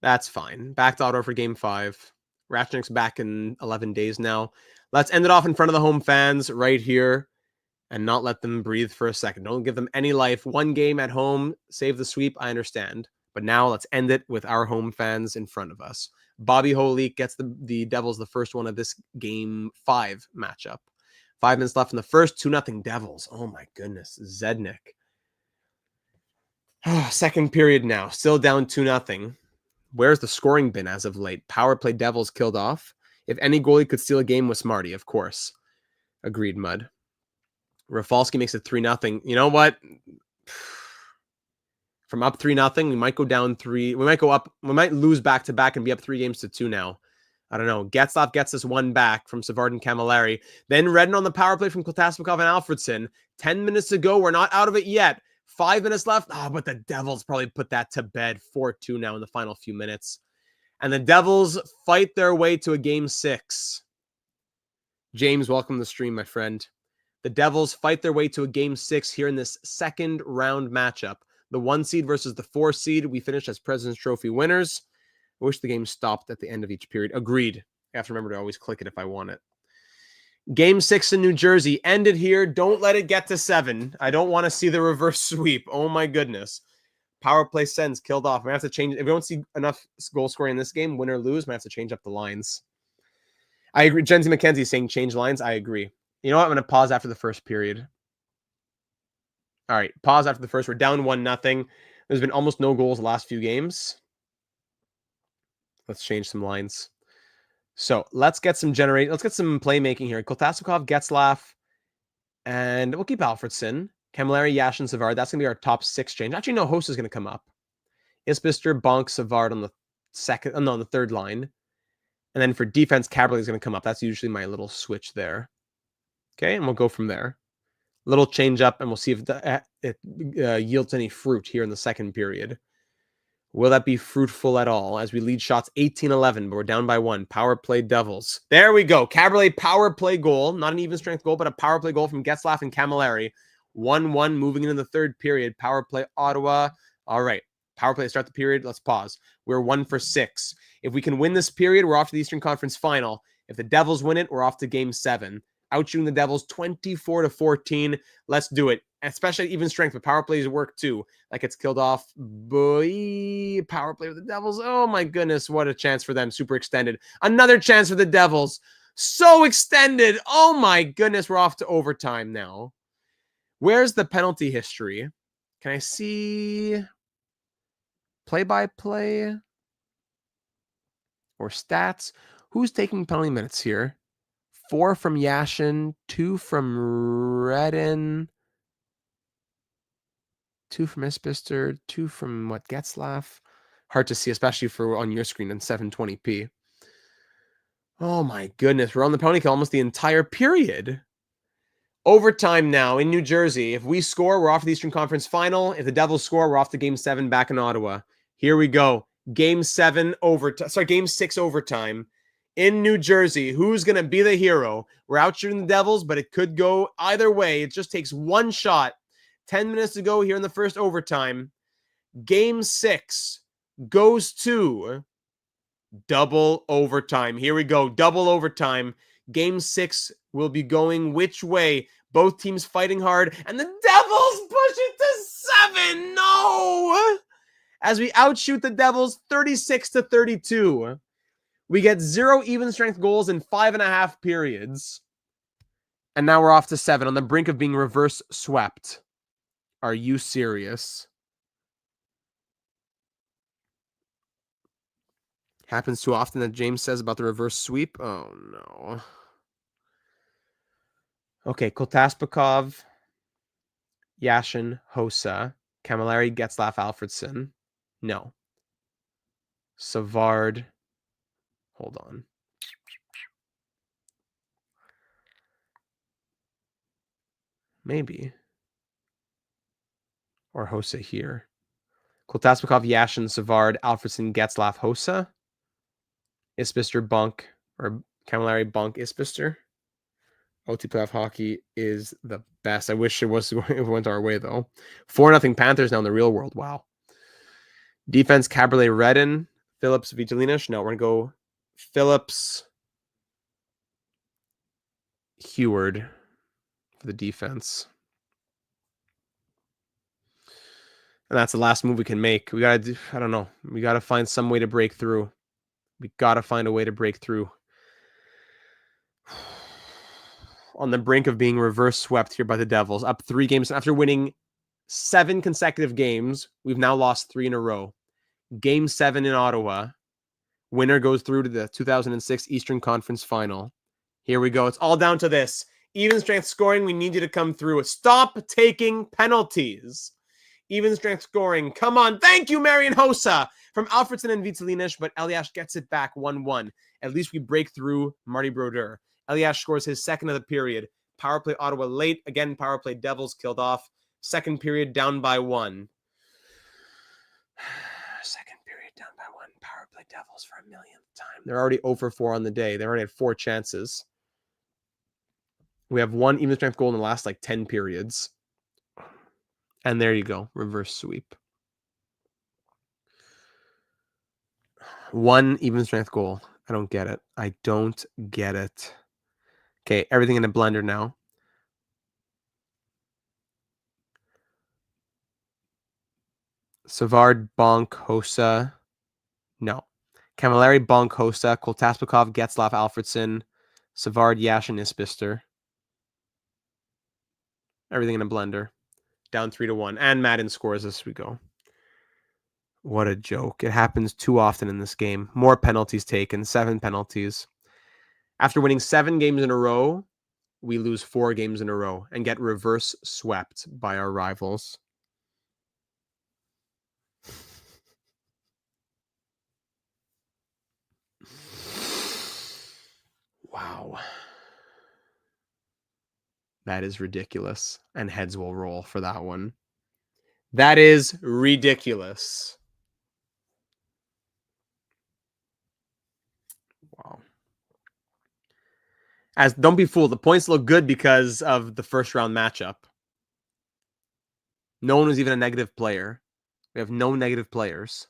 That's fine. Back to Ottawa for Game 5. Ratchnik's back in 11 days now. Let's end it off in front of the home fans right here and not let them breathe for a second. Don't give them any life. One game at home, save the sweep, I understand. But now let's end it with our home fans in front of us. Bobby Holik gets the Devils the first one of this Game 5 matchup. 5 minutes left in the first. 2-0 Devils. Oh, my goodness. Zednik. Second period now. Still down 2-0. Where's the scoring been as of late? Power play Devils killed off. If any goalie could steal a game with Smarty, of course. Agreed, Mud. Rafalski makes it 3-0. You know what? From up 3-0, we might go down 3. We might go up. We might lose back-to-back and be up 3-2 now. I don't know. Getzlaf gets this one back from Savard and Camilleri. Then Redden on the power play from Kotasnikov and Alfredsson. 10 minutes to go. We're not out of it yet. 5 minutes left. But the Devils probably put that to bed. 4-2 now in the final few minutes. And the Devils fight their way to a Game 6. James, welcome to the stream, my friend. The Devils fight their way to a Game 6 here in this second round matchup. The 1 seed versus the 4 seed. We finished as President's Trophy winners. I wish the game stopped at the end of each period. Agreed. I have to remember to always click it if I want it. Game 6 in New Jersey ended here. Don't let it get to 7. I don't want to see the reverse sweep. Oh my goodness. Power play Sens killed off. We have to change. If we don't see enough goal scoring in this game, win or lose, we have to change up the lines. I agree. Jenzy McKenzie is saying change lines. I agree. You know what? I'm going to pause after the first period. All right. Pause after the first. We're down 1-0. There's been almost no goals the last few games. Let's change some lines. So let's get some playmaking here. Kotasnikov, Getzlaf, and we'll keep Alfredsson. Camilleri, Yashin, Savard. That's going to be our top 6 change. Actually, no, Host is going to come up. Isbister, Bonk, Savard on the on the third line. And then for defense, Caberlet is going to come up. That's usually my little switch there. Okay, and we'll go from there. Little change up, and we'll see if it yields any fruit here in the second period. Will that be fruitful at all as we lead shots 18-11, but we're down by 1. Power play Devils. There we go. Caberlet power play goal. Not an even strength goal, but a power play goal from Getzlaf and Camilleri. 1-1 moving into the third period. Power play Ottawa. All right. Power play to start the period. Let's pause. We're 1 for 6. If we can win this period, we're off to the Eastern Conference Final. If the Devils win it, we're off to Game 7. Outshooting the Devils 24-14. Let's do it. Especially even strength, but power plays work too. Like it's killed off. Boy, power play with the Devils. Oh my goodness, what a chance for them. Super extended. Another chance for the Devils. So extended. Oh my goodness, we're off to overtime now. Where's the penalty history? Can I see play-by-play or stats? Who's taking penalty minutes here? 4 from Yashin, 2 from Redden, 2 from Isbister, 2 from Getzlaf. Hard to see, especially for on your screen in 720p. Oh my goodness, we're on the penalty kill almost the entire period. Overtime now in New Jersey. If we score, we're off to the Eastern Conference Final. If the Devils score, we're off to Game 7 back in Ottawa. Here we go. Game 6 overtime. In New Jersey, who's going to be the hero? We're out shooting the Devils, but it could go either way. It just takes one shot 10 minutes to go here in the first overtime. Game 6 goes to double overtime. Here we go. Double overtime. Game 6 will be going which way? Both teams fighting hard, and the Devils push it to 7. No! As we outshoot the Devils 36-32. We get 0 even strength goals in 5.5 periods. And now we're off to 7 on the brink of being reverse swept. Are you serious? Happens too often that James says about the reverse sweep. Oh, no. Okay, Kotaspakov, Yashin, Hossa, Camilleri, Getzlaf, Alfredsson. No. Savard. Hold on. Maybe. Or Hossa here. Kotaspakov, Yashin, Savard, Alfredsson, Getzlaf, Hossa. Isbister, Bunk, or Camilleri, Bunk, Isbister. OT playoff hockey is the best. I wish it went our way, though. 4-0 Panthers now in the real world. Wow. Defense, Caberlet, Redden, Phillips, Vitalinas. No, we're going to go Phillips, Heward for the defense. And that's the last move we can make. We got to, I don't know. We got to find some way to break through. We got to find a way to break through. On the brink of being reverse swept here by the Devils. Up 3 games. After winning 7 consecutive games, we've now lost 3 in a row. Game 7 in Ottawa. Winner goes through to the 2006 Eastern Conference Final. Here we go. It's all down to this. Even strength scoring, we need you to come through. Stop taking penalties. Even strength scoring. Come on. Thank you, Marian Hossa. From Alfredsson and Vitalinas, but Elias gets it back 1-1. At least we break through Marty Brodeur. Elias scores his second of the period. Power play Ottawa late. Again, power play Devils killed off. Second period down by 1. Second period down by 1. Power play Devils for a millionth time. They're already 0 for 4 on the day. They already had 4 chances. We have 1 even strength goal in the last 10 periods. And there you go. Reverse sweep. 1 even strength goal. I don't get it. I don't get it. Okay, everything in a blender now. Savard, Bonk, Hossa. No. Camilleri, Bonk, Hossa. Kotaspakov, Getzlaf, Alfredsson. Savard, Yashin, Isbister. Everything in a blender. Down 3-1. And Madden scores as we go. What a joke. It happens too often in this game. More penalties taken. 7 penalties. After winning 7 games in a row, we lose 4 games in a row and get reverse swept by our rivals. Wow. That is ridiculous. And heads will roll for that one. That is ridiculous. Wow. Don't be fooled. The points look good because of the first round matchup. No one was even a negative player. We have no negative players.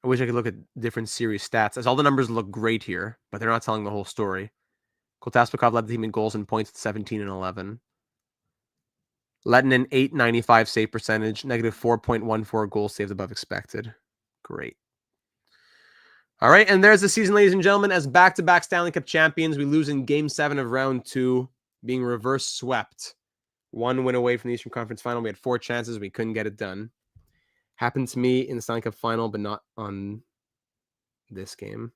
I wish I could look at different series stats, as all the numbers look great here, but they're not telling the whole story. Kotaspakov led the team in goals and points at 17 and 11. Lettinen, 895 save percentage, negative 4.14 goals saved above expected. Great. All right, and there's the season, ladies and gentlemen. As back-to-back Stanley Cup champions, we lose in Game 7 of Round 2, being reverse swept. 1 win away from the Eastern Conference Final. We had 4 chances. We couldn't get it done. Happened to me in the Stanley Cup Final, but not on this game.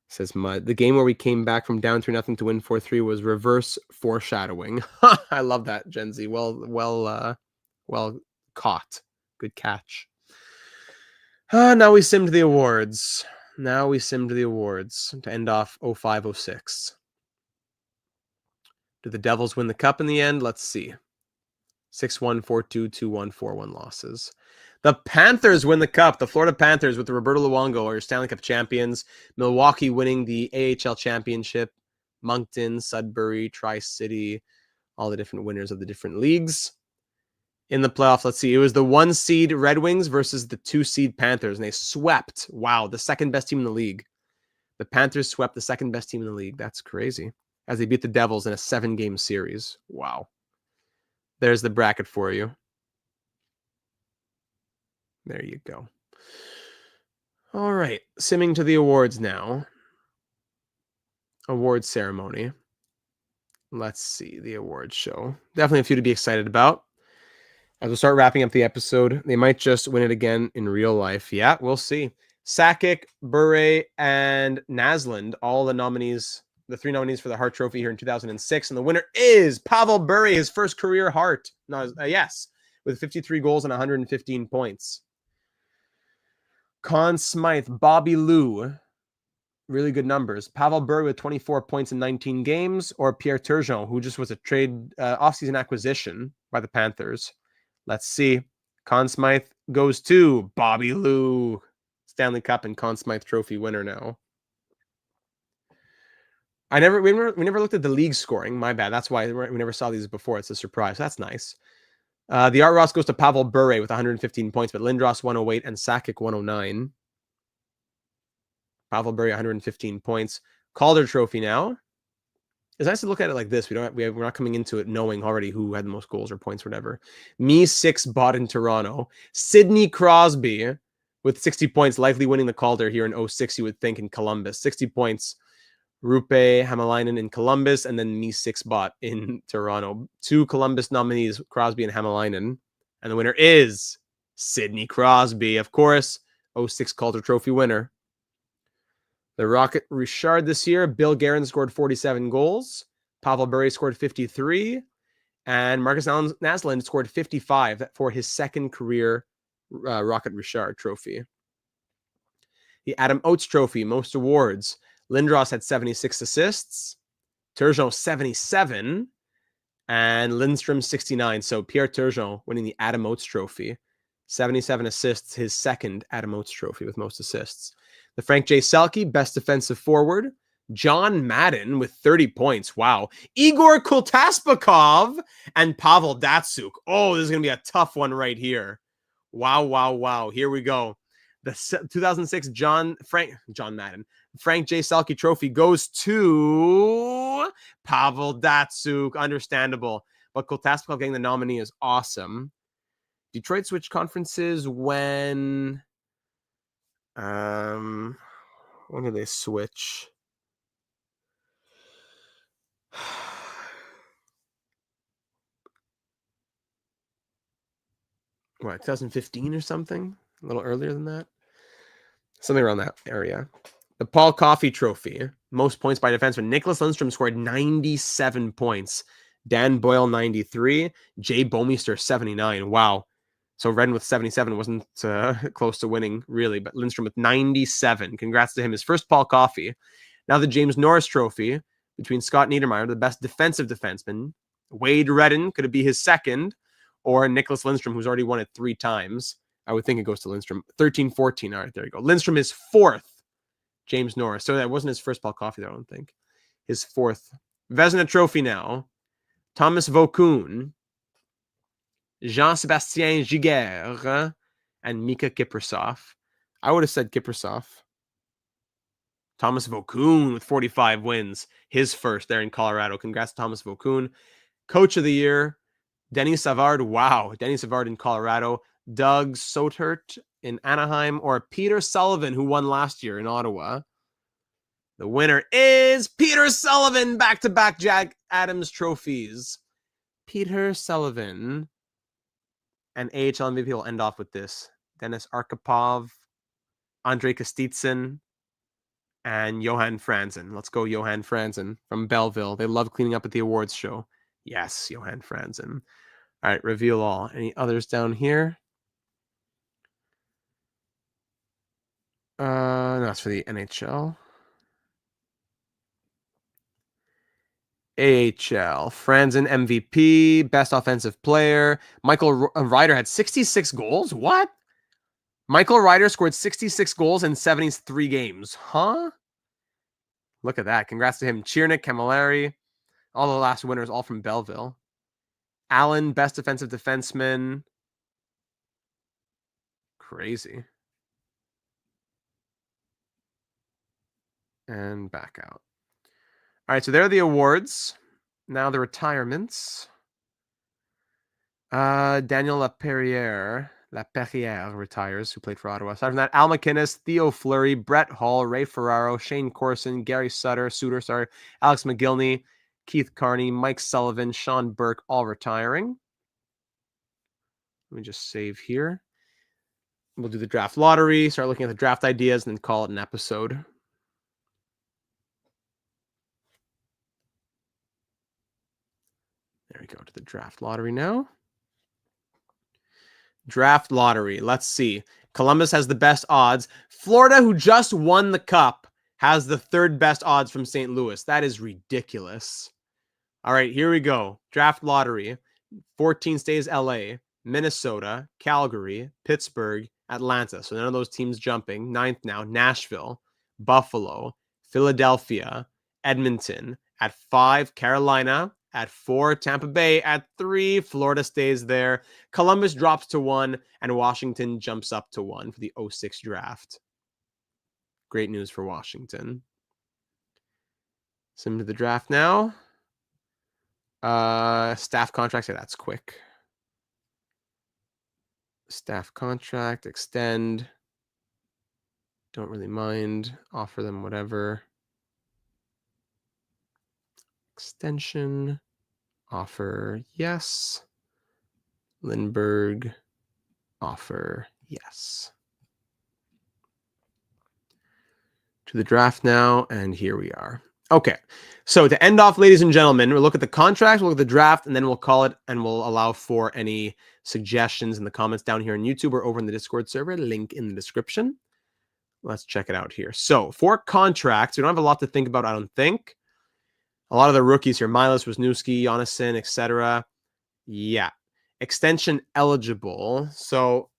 Says Mud. The game where we came back from down 3-0 to win 4-3 was reverse foreshadowing. I love that, Gen Z. Well caught. Good catch. Now we sim to the awards. To end off 05-06. Do the Devils win the cup in the end? Let's see. 6-1, 4-2, 2-1, 4-1 losses. The Panthers win the cup. The Florida Panthers with the Roberto Luongo are Stanley Cup champions. Milwaukee winning the AHL championship. Moncton, Sudbury, Tri-City, all the different winners of the different leagues. In the playoffs, let's see. It was the 1 seed Red Wings versus the 2 seed Panthers, and they swept, wow, the second best team in the league. The Panthers swept the second best team in the league. That's crazy. As they beat the Devils in a 7-game series. Wow. There's the bracket for you. There you go. All right. Simming to the awards now. Awards ceremony. Let's see the awards show. Definitely a few to be excited about. As we'll start wrapping up the episode, they might just win it again in real life. Yeah, we'll see. Sakic, Bure, and Naslund, all the nominees, the 3 nominees for the Hart Trophy here in 2006. And the winner is Pavel Bure, his first career Hart. Yes, with 53 goals and 115 points. Conn Smythe, Bobby Lou, really good numbers. Pavel Bure with 24 points in 19 games, or Pierre Turgeon, who just was a trade offseason acquisition by the Panthers. Let's see. Conn Smythe goes to Bobby Lou, Stanley Cup and Conn Smythe Trophy winner now. We never looked at the league scoring. My bad. That's why we never saw these before. It's a surprise. That's nice. The Art Ross goes to Pavel Bure with 115 points, but Lindros 108 and Sakic 109. Pavel Bure 115 points. Calder Trophy now. It's nice to look at it like this. We're not coming into it knowing already who had the most goals or points or whatever. Me 6 bought in Toronto. Sidney Crosby with 60 points, likely winning the Calder here in 06, you would think, in Columbus. 60 points. Rupe Hamalainen in Columbus, and then me 6 bought in Toronto. 2 Columbus nominees, Crosby and Hamalainen. And the winner is Sidney Crosby, of course, 06 Calder Trophy winner. The Rocket Richard this year, Bill Guerin scored 47 goals. Pavel Bure scored 53. And Marcus Naslund scored 55 for his second career Rocket Richard trophy. The Adam Oates Trophy, most awards. Lindros had 76 assists. Turgeon 77. And Lindstrom 69. So Pierre Turgeon winning the Adam Oates Trophy. 77 assists, his second Adam Oates Trophy with most assists. The Frank J. Selke, best defensive forward. John Madden with 30 points. Wow. Igor Kultaspakov and Pavel Datsuk. Oh, this is going to be a tough one right here. Wow, wow, wow. Here we go. The 2006 Frank J. Selke Trophy goes to Pavel Datsuk. Understandable. But Kultaspakov getting the nominee is awesome. Detroit switched conferences when did they switch? What, 2015 or something? A little earlier than that? Something around that area. The Paul Coffey Trophy, most points by defenseman. Nicholas Lindstrom scored 97 points. Dan Boyle, 93. Jay Bomeister, 79. Wow. So Redden with 77 wasn't close to winning, really, but Lindstrom with 97. Congrats to him. His first Paul Coffey. Now the James Norris Trophy between Scott Niedermayer, the best defensive defenseman. Wade Redden, could it be his second? Or Nicholas Lindstrom, who's already won it 3 times. I would think it goes to Lindstrom. 13-14. All right, there you go. Lindstrom is 4th. James Norris. So that wasn't his first Paul Coffey, though, I don't think. His 4th. Vezina Trophy now. Thomas Vokoun, Jean-Sébastien Giguère, and Mika Kiprasov. I would have said Kiprasov. Thomas Vokoun with 45 wins. His first there in Colorado. Congrats to Thomas Vokoun. Coach of the Year, Denis Savard. Wow. Denis Savard in Colorado. Doug Soetert in Anaheim, or Peter Sullivan, who won last year in Ottawa. The winner is Peter Sullivan. Back-to-back Jack Adams trophies. Peter Sullivan. And AHL MVP will end off with this. Denis Arkhipov, Andrei Kostitsyn, and Johan Franzen. Let's go, Johan Franzen from Belleville. They love cleaning up at the awards show. Yes, Johan Franzen. All right, reveal all. Any others down here? No, that's for the NHL. AHL. Franzen MVP, best offensive player. Michael Ryder had 66 goals. What? Michael Ryder scored 66 goals in 73 games. Huh? Look at that. Congrats to him. Chiernik, Camilleri, all the last winners, all from Belleville. Allen, best defensive defenseman. Crazy. And back out. All right, so there are the awards. Now the retirements. Daniel Laperriere retires, who played for Ottawa. Aside from that, Al McInnes, Theo Fleury, Brett Hall, Ray Ferraro, Shane Corson, Gary Sutter, Alex McGillney, Keith Carney, Mike Sullivan, Sean Burke, all retiring. Let me just save here. We'll do the draft lottery, start looking at the draft ideas, and then call it an episode. There we go to the draft lottery now. Draft lottery. Let's see. Columbus has the best odds. Florida, who just won the Cup, has the third best odds from St. Louis. That is ridiculous. All right, here we go. Draft lottery. 14 stays LA, Minnesota, Calgary, Pittsburgh, Atlanta. So none of those teams jumping. 9th now, Nashville, Buffalo, Philadelphia, Edmonton. At 5, Carolina. At 4, Tampa Bay. At 3, Florida stays there. Columbus drops to 1, and Washington jumps up to 1 for the 06 draft. Great news for Washington. Send to the draft now. Staff contracts. Yeah, that's quick. Staff contract, extend. Don't really mind. Offer them whatever. Extension. Offer, yes. Lindbergh. Offer, yes. To the draft now, and here we are. Okay, so to end off, ladies and gentlemen, we'll look at the contract, we'll look at the draft, and then we'll call it, and we'll allow for any suggestions in the comments down here on YouTube or over in the Discord server, link in the description. Let's check it out here. So for contracts, we don't have a lot to think about, I don't think. A lot of the rookies here, Milos, Wisniewski, Jonassen, etc. Yeah. Extension eligible. So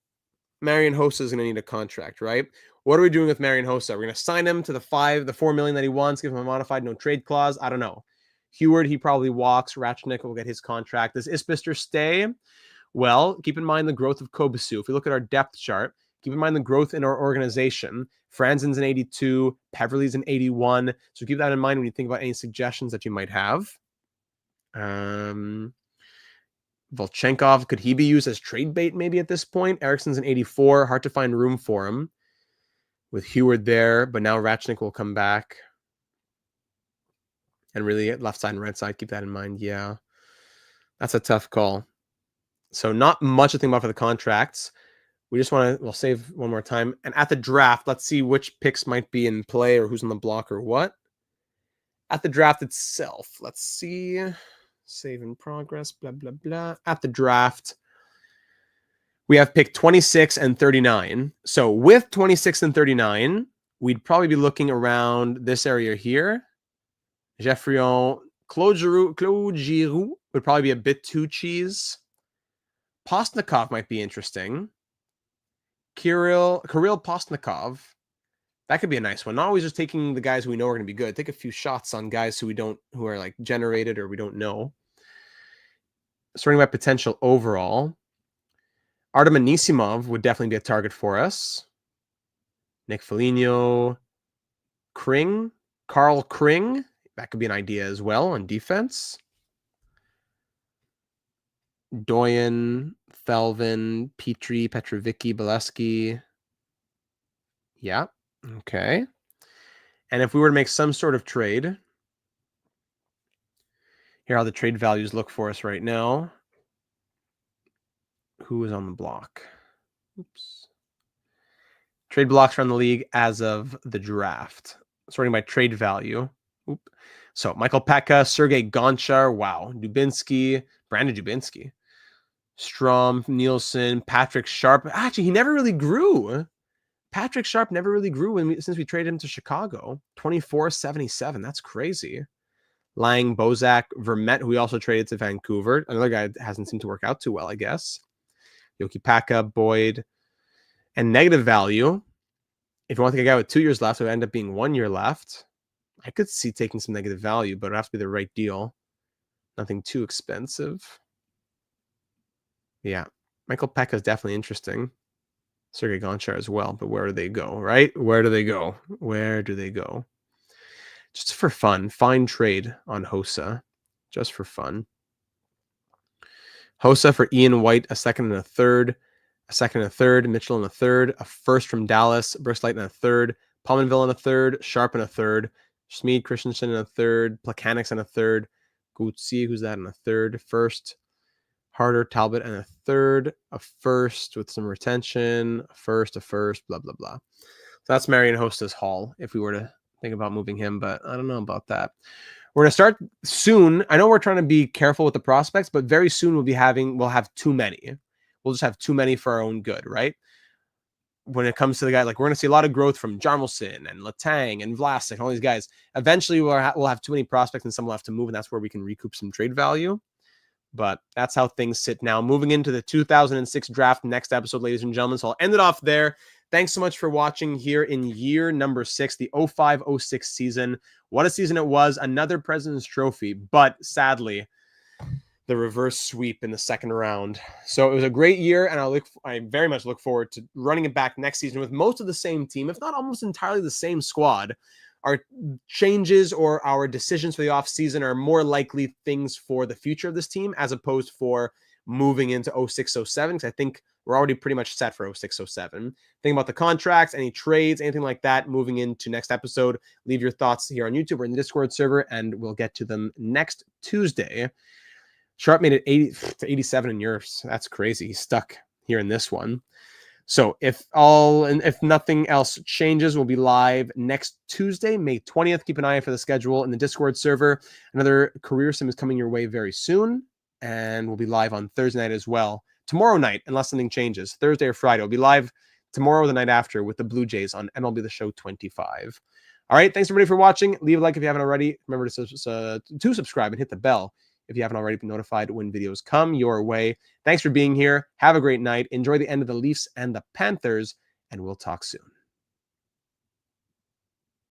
Marian Hossa is going to need a contract, right? What are we doing with Marian Hossa? We're going to sign him to the $4 million that he wants, give him a modified no trade clause. I don't know. Heward, he probably walks. Ratchnick will get his contract. Does Isbister stay? Well, keep in mind the growth of Kobasu. If we look at our depth chart, keep in mind the growth in our organization. Franzen's an 82, Peverly's an 81. So keep that in mind when you think about any suggestions that you might have. Volchenkov, could he be used as trade bait maybe at this point? Ericsson's an 84. Hard to find room for him with Heward there, but now Ratchnick will come back. And really, left side and right side, keep that in mind. Yeah, that's a tough call. So not much to think about for the contracts. We just want to, we'll save one more time. And at the draft, let's see which picks might be in play or who's on the block or what. At the draft itself, let's see. Save in progress, blah, blah, blah. At the draft, we have pick 26 and 39. So with 26 and 39, we'd probably be looking around this area here. Geoffrion, Claude Giroux would probably be a bit too cheese. Postnikov might be interesting. Kirill Postnikov. That could be a nice one. Not always just taking the guys who we know are going to be good. Take a few shots on guys who are like generated or we don't know. Starting by potential overall. Artem Anisimov would definitely be a target for us. Nick Foligno. Carl Kring. That could be an idea as well on defense. Doyen, Thelvin, Petrie, Petrovicki, Bolesky. Yeah. Okay. And if we were to make some sort of trade, here are how the trade values look for us right now. Who is on the block? Oops. Trade blocks around the league as of the draft. Sorting by trade value. Oop. So Michael Pekka, Sergei Gonchar, wow. Dubinsky, Brandon Dubinsky. Strom, Nielsen, Patrick Sharp. Actually, he never really grew. Patrick Sharp never really grew since we traded him to Chicago. 24.77. That's crazy. Lang, Bozak, Vermette, who we also traded to Vancouver. Another guy that hasn't seemed to work out too well, I guess. Yoki Paka, Boyd. And negative value. If you want to take a guy with 2 years left, it would end up being 1 year left. I could see taking some negative value, but it would have to be the right deal. Nothing too expensive. Yeah. Michael Pekka is definitely interesting. Sergei Gonchar as well, but where do they go, right? Where do they go? Where do they go? Just for fun, fine trade on Hossa, just for fun. Hossa for Ian White, a second and a third, Mitchell and a third, a first from Dallas, Bristlight and a third, Palmanville and a third, Sharp and a third, Schmid Christensen and a third, Plekanec and a third, Gutsi, who's that, and a third, first, Harder, Talbot and a third, a first with some retention, a first, blah, blah, blah. So that's Marian Hossa's haul if we were to think about moving him, but I don't know about that. We're going to start soon. I know we're trying to be careful with the prospects, but very soon we'll have too many. We'll just have too many for our own good, right? When it comes to the guy, like we're going to see a lot of growth from Jarmelson and Letang and Vlasic and all these guys. Eventually we'll have too many prospects and some will have to move, and that's where we can recoup some trade value. But that's how things sit now. Moving into the 2006 draft next episode, ladies and gentlemen. So I'll end it off there. Thanks so much for watching here in year number 6, the 05-06 season. What a season it was. Another President's Trophy, but sadly, the reverse sweep in the second round. So it was a great year, and I very much look forward to running it back next season with most of the same team, if not almost entirely the same squad. Our changes or our decisions for the offseason are more likely things for the future of this team as opposed for moving into 06-07, because I think we're already pretty much set for 06-07. Think about the contracts, any trades, anything like that moving into next episode. Leave your thoughts here on YouTube or in the Discord server, and we'll get to them next Tuesday. Sharp made it 80 to 87 in yours. That's crazy. He's stuck here in this one. So if nothing else changes, we'll be live next Tuesday, May 20th. Keep an eye out for the schedule in the Discord server. Another career sim is coming your way very soon, and we'll be live on Thursday night as well. Tomorrow night, unless something changes, Thursday or Friday. We'll be live tomorrow or the night after with the Blue Jays on MLB The Show 25. All right, thanks everybody for watching. Leave a like if you haven't already. Remember to subscribe and hit the bell if you haven't already been notified when videos come your way. Thanks for being here. Have a great night. Enjoy the end of the Leafs and the Panthers, and we'll talk soon.